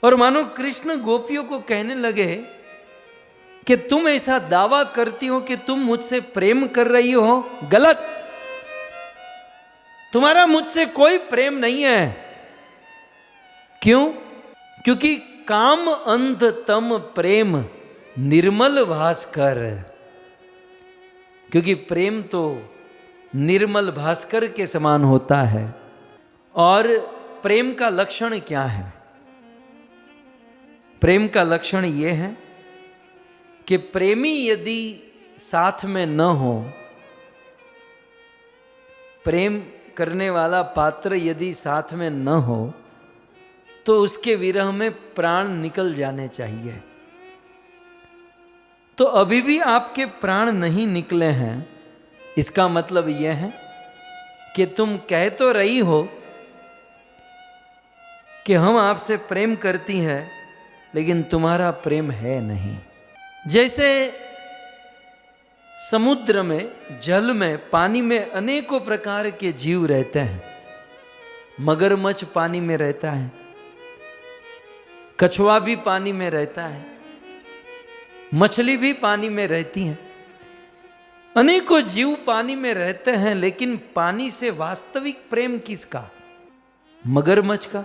और मानो कृष्ण गोपियों को कहने लगे कि तुम ऐसा दावा करती हो कि तुम मुझसे प्रेम कर रही हो, गलत। तुम्हारा मुझसे कोई प्रेम नहीं है। क्यों? क्योंकि काम अंध तम प्रेम निर्मल भास्कर। क्योंकि प्रेम तो निर्मल भास्कर के समान होता है। और प्रेम का लक्षण क्या है? प्रेम का लक्षण यह है कि प्रेमी यदि साथ में न हो, प्रेम करने वाला पात्र यदि साथ में न हो, तो उसके विरह में प्राण निकल जाने चाहिए। तो अभी भी आपके प्राण नहीं निकले हैं, इसका मतलब यह है कि तुम कह तो रही हो कि हम आपसे प्रेम करती हैं, लेकिन तुम्हारा प्रेम है नहीं। जैसे समुद्र में, जल में, पानी में अनेकों प्रकार के जीव रहते हैं। मगरमच्छ पानी में रहता है, कछुआ भी पानी में रहता है, मछली भी पानी में रहती हैं। अनेकों जीव पानी में रहते हैं, लेकिन पानी से वास्तविक प्रेम किसका? मगरमच्छ का,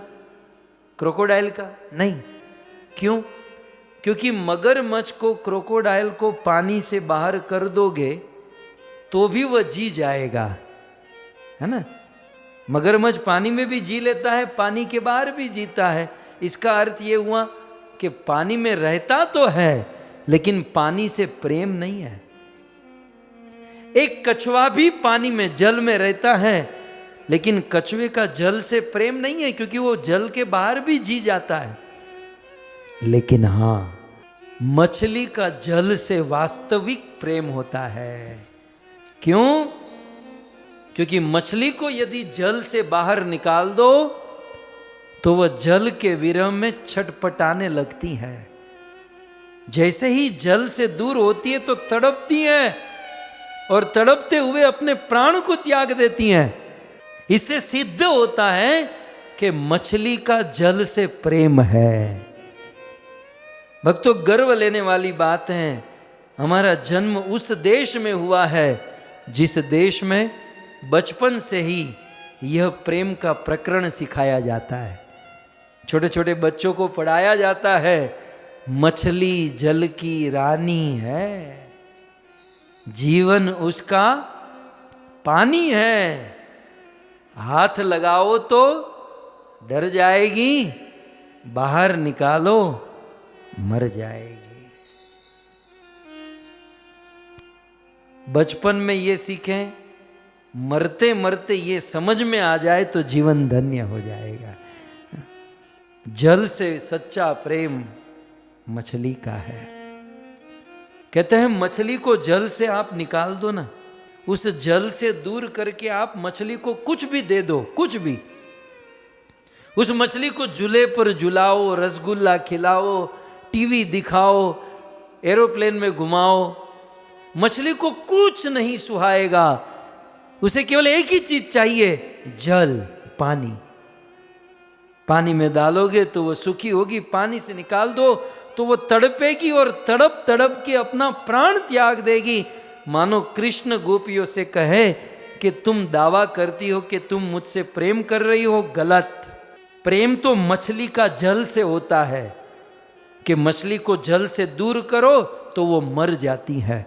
क्रोकोडाइल का? नहीं। क्यों? क्योंकि मगरमच्छ को, क्रोकोडाइल को पानी से बाहर कर दोगे तो भी वह जी जाएगा, है ना। मगरमच्छ पानी में भी जी लेता है, पानी के बाहर भी जीता है। इसका अर्थ यह हुआ कि पानी में रहता तो है, लेकिन पानी से प्रेम नहीं है। एक कछुआ भी पानी में, जल में रहता है, लेकिन कछुए का जल से प्रेम नहीं है, क्योंकि वो जल के बाहर भी जी जाता है। लेकिन हां, मछली का जल से वास्तविक प्रेम होता है। क्यों? क्योंकि मछली को यदि जल से बाहर निकाल दो तो वह जल के विरह में छटपटाने लगती है। जैसे ही जल से दूर होती है तो तड़पती है, और तड़पते हुए अपने प्राण को त्याग देती हैं। इससे सिद्ध होता है कि मछली का जल से प्रेम है। भक्तों, गर्व लेने वाली बात है, हमारा जन्म उस देश में हुआ है जिस देश में बचपन से ही यह प्रेम का प्रकरण सिखाया जाता है। छोटे छोटे बच्चों को पढ़ाया जाता है, मछली जल की रानी है, जीवन उसका पानी है, हाथ लगाओ तो डर जाएगी, बाहर निकालो मर जाएगी। बचपन में ये सीखें, मरते मरते ये समझ में आ जाए तो जीवन धन्य हो जाएगा। जल से सच्चा प्रेम मछली का है। कहते हैं मछली को जल से आप निकाल दो ना, उस जल से दूर करके आप मछली को कुछ भी दे दो, कुछ भी, उस मछली को झूले पर झुलाओ, रसगुल्ला खिलाओ, टीवी दिखाओ, एरोप्लेन में घुमाओ, मछली को कुछ नहीं सुहाएगा। उसे केवल एक ही चीज चाहिए, जल, पानी। पानी में डालोगे तो वो सुखी होगी, पानी से निकाल दो तो वो तड़पेगी और तड़प तड़प के अपना प्राण त्याग देगी। मानो कृष्ण गोपियों से कहे कि तुम दावा करती हो कि तुम मुझसे प्रेम कर रही हो, गलत। प्रेम तो मछली का जल से होता है कि मछली को जल से दूर करो तो वो मर जाती है।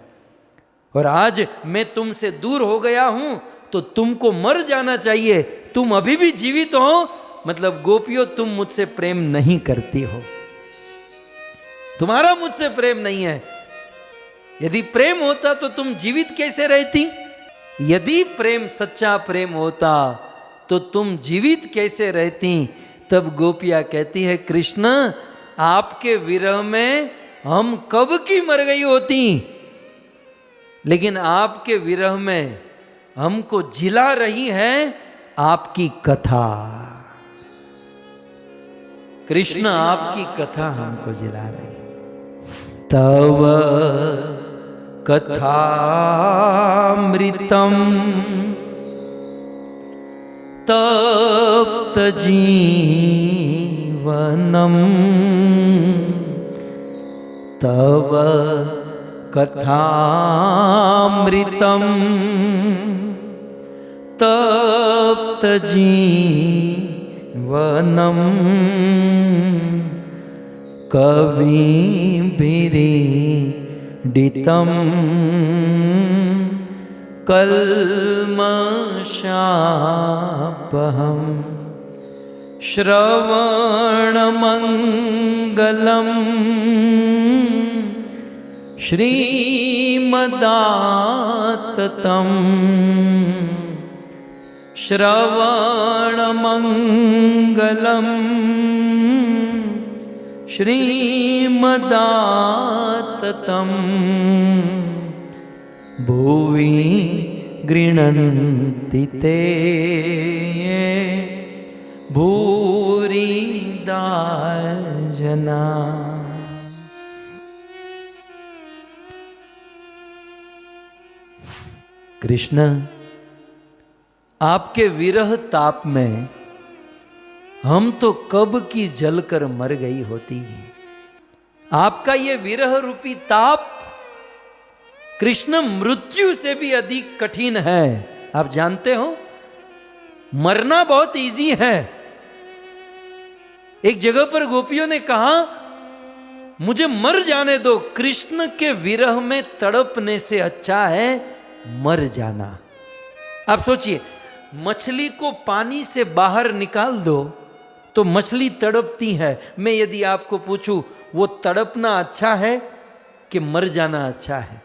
और आज मैं तुमसे दूर हो गया हूं तो तुमको मर जाना चाहिए, तुम अभी भी जीवित हो, मतलब गोपियों तुम मुझसे प्रेम नहीं करती हो, तुम्हारा मुझसे प्रेम नहीं है। यदि प्रेम होता तो तुम जीवित कैसे रहती? यदि प्रेम सच्चा प्रेम होता तो तुम जीवित कैसे रहती? तब गोपियां कहती है, कृष्ण आपके विरह में हम कब की मर गई होती, लेकिन आपके विरह में हमको जिला रही है आपकी कथा। कृष्ण आपकी कथा हमको जिला रही। तव कथामृतम तप्त जीवनम, तव कथामृतम तप्त जीवनम कविभिरीडितं कल्मषापहम् श्रवणमङ्गलम् श्रीमदाततं श्रवणमङ्गलम् श्रीमदाततं भुवि गृह्णन्ति ते भूरिदा जना। कृष्ण, आपके विरह ताप में हम तो कब की जलकर मर गई होती। आपका ये विरह रूपी ताप कृष्ण मृत्यु से भी अधिक कठिन है। आप जानते हो, मरना बहुत इजी है। एक जगह पर गोपियों ने कहा, मुझे मर जाने दो, कृष्ण के विरह में तड़पने से अच्छा है मर जाना। आप सोचिए, मछली को पानी से बाहर निकाल दो तो मछली तड़पती है। मैं यदि आपको पूछूं, वो तड़पना अच्छा है कि मर जाना अच्छा है?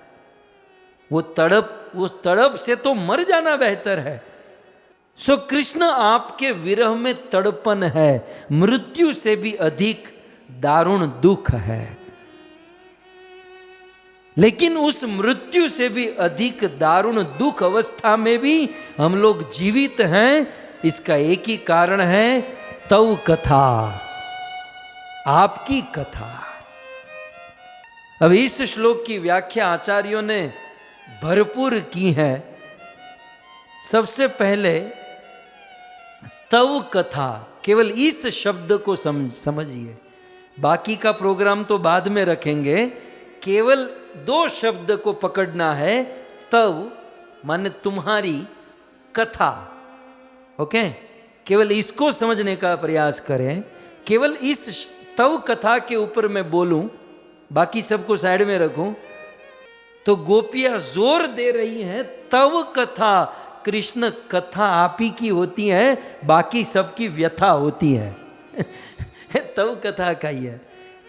वो तड़प से तो मर जाना बेहतर है। सो कृष्ण, आपके विरह में तड़पन है, मृत्यु से भी अधिक दारुण दुख है। लेकिन उस मृत्यु से भी अधिक दारुण दुख अवस्था में भी हम लोग जीवित हैं। इसका एक ही कारण है, तव कथा, आपकी कथा। अब इस श्लोक की व्याख्या आचार्यों ने भरपूर की है। सबसे पहले तव कथा, केवल इस शब्द को समझिए, बाकी का प्रोग्राम तो बाद में रखेंगे। केवल दो शब्द को पकड़ना है। तव माने तुम्हारी, कथा। ओके, केवल इसको समझने का प्रयास करें। केवल इस तव कथा के ऊपर मैं बोलूं, बाकी सबको साइड में रखूं, तो गोपियां जोर दे रही हैं तव कथा। कृष्ण, कथा आप ही की होती है, बाकी सबकी व्यथा होती है। तव कथा का ही है।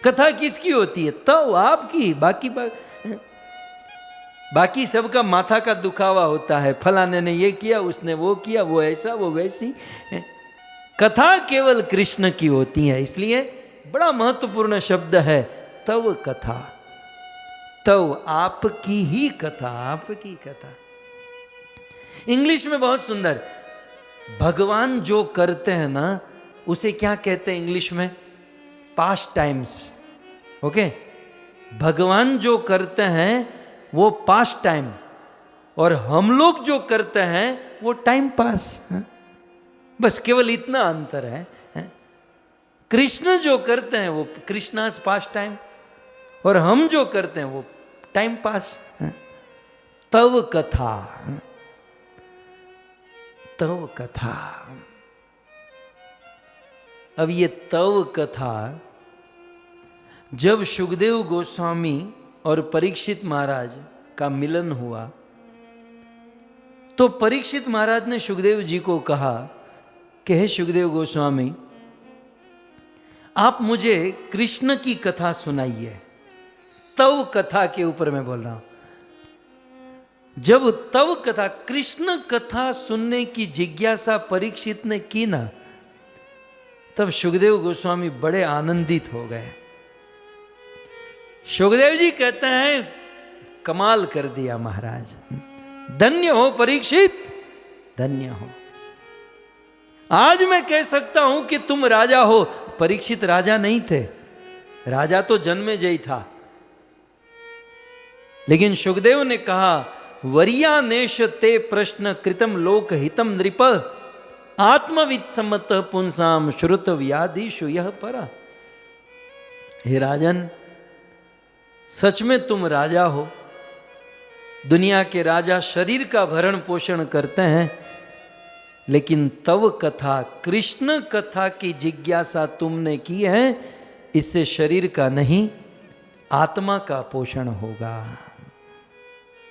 कथा किसकी होती है? तव आपकी। बाकी सबका माथा का दुखावा होता है, फलाने ने ये किया, उसने वो किया, वो ऐसा वो वैसी। कथा केवल कृष्ण की होती है, इसलिए बड़ा महत्वपूर्ण शब्द है तव कथा। तव आपकी ही कथा, आपकी कथा। इंग्लिश में बहुत सुंदर, भगवान जो करते हैं ना, उसे क्या कहते हैं इंग्लिश में? Past times. ओके, भगवान जो करते हैं वो पास्ट टाइम, और हम लोग जो करते हैं वो टाइम पास। बस केवल इतना अंतर है। कृष्ण जो करते हैं वो कृष्णास पास्ट टाइम, और हम जो करते हैं वो टाइम पास। तव कथा, तव कथा। अब ये तव कथा जब सुखदेव गोस्वामी और परीक्षित महाराज का मिलन हुआ, तो परीक्षित महाराज ने सुखदेव जी को कहा कि हे सुखदेव गोस्वामी, आप मुझे कृष्ण की कथा सुनाइए। तव कथा के ऊपर मैं बोल रहा हूं। जब तव कथा, कृष्ण कथा सुनने की जिज्ञासा परीक्षित ने की ना, तब सुखदेव गोस्वामी बड़े आनंदित हो गए। सुखदेव जी कहते हैं, कमाल कर दिया महाराज, धन्य हो परीक्षित, धन्य हो। आज मैं कह सकता हूं कि तुम राजा हो। परीक्षित राजा नहीं थे, राजा तो जन्मेजय था। लेकिन सुखदेव ने कहा, वरियानेश ते प्रश्न कृतम लोक हितम नृप आत्मविद सम्मत पुंसाम श्रुत व्याधिशु यह परा। हे राजन, सच में तुम राजा हो। दुनिया के राजा शरीर का भरण पोषण करते हैं, लेकिन तव कथा, कृष्ण कथा की जिज्ञासा तुमने की है, इससे शरीर का नहीं आत्मा का पोषण होगा।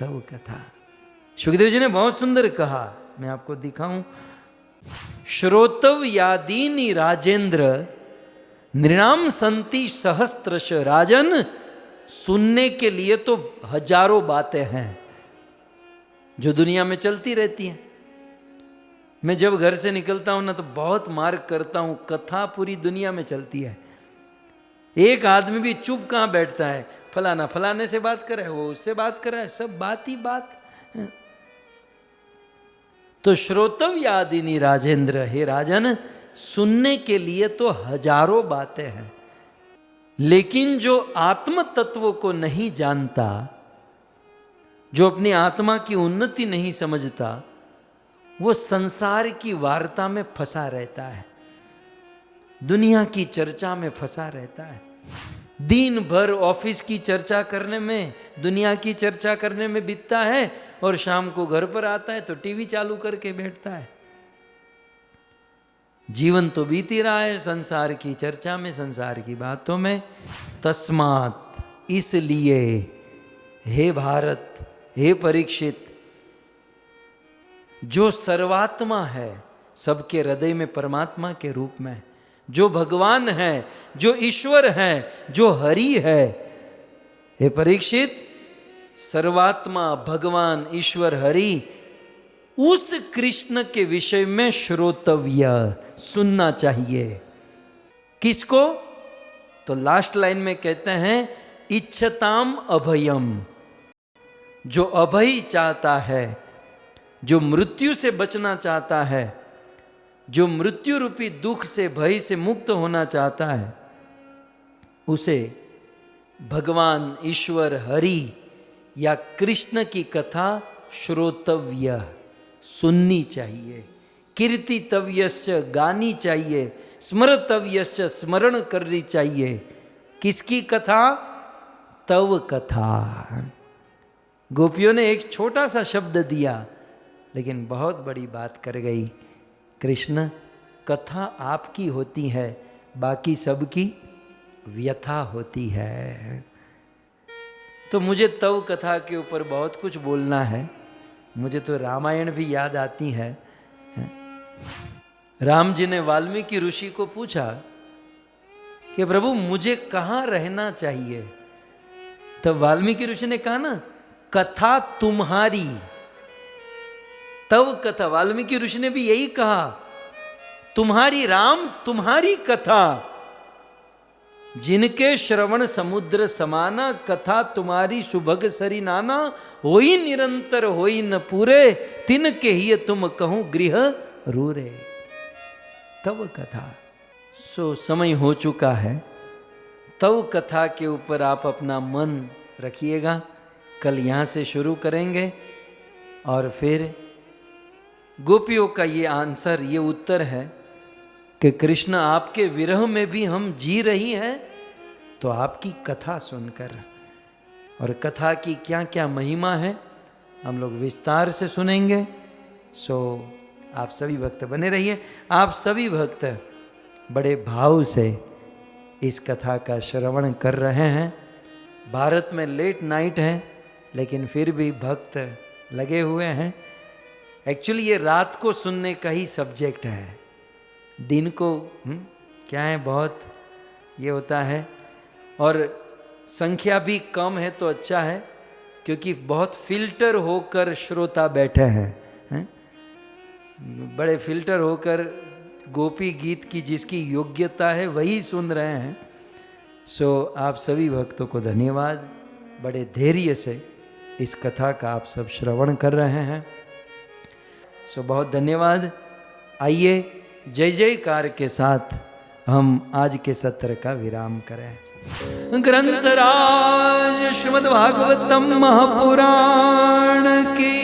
तव कथा। सुखदेव जी ने बहुत सुंदर कहा, मैं आपको दिखाऊं। श्रोतव यादीनी राजेंद्र नृणाम संति सहस्त्रश। राजन, सुनने के लिए तो हजारों बातें हैं जो दुनिया में चलती रहती हैं। मैं जब घर से निकलता हूं ना तो बहुत मार्क करता हूं, कथा पूरी दुनिया में चलती है। एक आदमी भी चुप कहां बैठता है, फलाना फलाने से बात कर रहा है, वो उससे बात कर रहा है, सब बात ही बात। तो श्रोतव्यादिनी राजेंद्र, हे राजन, सुनने के लिए तो हजारों बातें हैं, लेकिन जो आत्म तत्व को नहीं जानता, जो अपनी आत्मा की उन्नति नहीं समझता, वो संसार की वार्ता में फंसा रहता है, दुनिया की चर्चा में फंसा रहता है। दिन भर ऑफिस की चर्चा करने में, दुनिया की चर्चा करने में बीतता है, और शाम को घर पर आता है तो टीवी चालू करके बैठता है। जीवन तो बीत ही रहा है संसार की चर्चा में, संसार की बातों में। तस्मात, इसलिए हे भारत, हे परीक्षित, जो सर्वात्मा है, सबके हृदय में परमात्मा के रूप में, जो भगवान है, जो ईश्वर है, जो हरि है, हे परीक्षित, सर्वात्मा, भगवान, ईश्वर, हरि, उस कृष्ण के विषय में श्रोतव्य, सुनना चाहिए। किसको? तो लास्ट लाइन में कहते हैं, इच्छताम अभयम, जो अभय चाहता है, जो मृत्यु से बचना चाहता है, जो मृत्यु रूपी दुख से, भय से मुक्त होना चाहता है, उसे भगवान, ईश्वर, हरि या कृष्ण की कथा श्रोतव्य, सुननी चाहिए। कीर्तितव्यश्च, गानी चाहिए। स्मरतव्यश्च, स्मरण करनी चाहिए। किसकी कथा? तव कथा। गोपियों ने एक छोटा सा शब्द दिया, लेकिन बहुत बड़ी बात कर गई। कृष्ण, कथा आपकी होती है, बाकी सबकी व्यथा होती है। तो मुझे तव कथा के ऊपर बहुत कुछ बोलना है। मुझे तो रामायण भी याद आती है। राम जी ने वाल्मीकि ऋषि को पूछा कि प्रभु मुझे कहाँ रहना चाहिए? तब वाल्मीकि ऋषि ने कहा ना, कथा तुम्हारी। तव कथा, वाल्मीकि ऋषि ने भी यही कहा, तुम्हारी राम, तुम्हारी कथा। जिनके श्रवण समुद्र समाना, कथा तुम्हारी सुभग सरी नाना। होई निरंतर होई न पूरे, तिनके ही तुम कहूं गृह रूरे। तव कथा। सो समय हो चुका है। तव कथा के ऊपर आप अपना मन रखिएगा। कल यहाँ से शुरू करेंगे और फिर गोपियों का ये आंसर, ये उत्तर है कि कृष्ण आपके विरह में भी हम जी रही हैं, तो आपकी कथा सुनकर, और कथा की क्या क्या महिमा है हम लोग विस्तार से सुनेंगे। सो आप सभी भक्त बने रहिए। आप सभी भक्त बड़े भाव से इस कथा का श्रवण कर रहे हैं। भारत में लेट नाइट है, लेकिन फिर भी भक्त लगे हुए हैं। एक्चुअली ये रात को सुनने का ही सब्जेक्ट है। दिन को क्या है, बहुत ये होता है, और संख्या भी कम है तो अच्छा है, क्योंकि बहुत फिल्टर होकर श्रोता बैठे हैं, बड़े फिल्टर होकर गोपी गीत की जिसकी योग्यता है वही सुन रहे हैं। सो आप सभी भक्तों को धन्यवाद। बड़े धैर्य से इस कथा का आप सब श्रवण कर रहे हैं। सो बहुत धन्यवाद। आइए जय जयकार के साथ हम आज के सत्र का विराम करें। ग्रंथराज श्रीमद् भागवतम महापुराण की,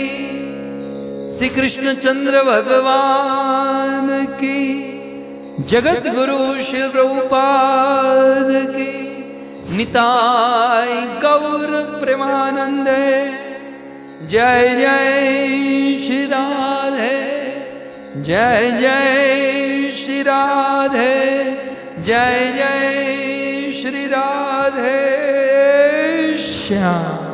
श्री कृष्ण चंद्र भगवान की, जगत गुरु श्री प्रभुपाद की, निताय गौर प्रेमानंदे। जय जय श्री राधे जय जय श्री राधे, जय जय श्री राधे श्याम।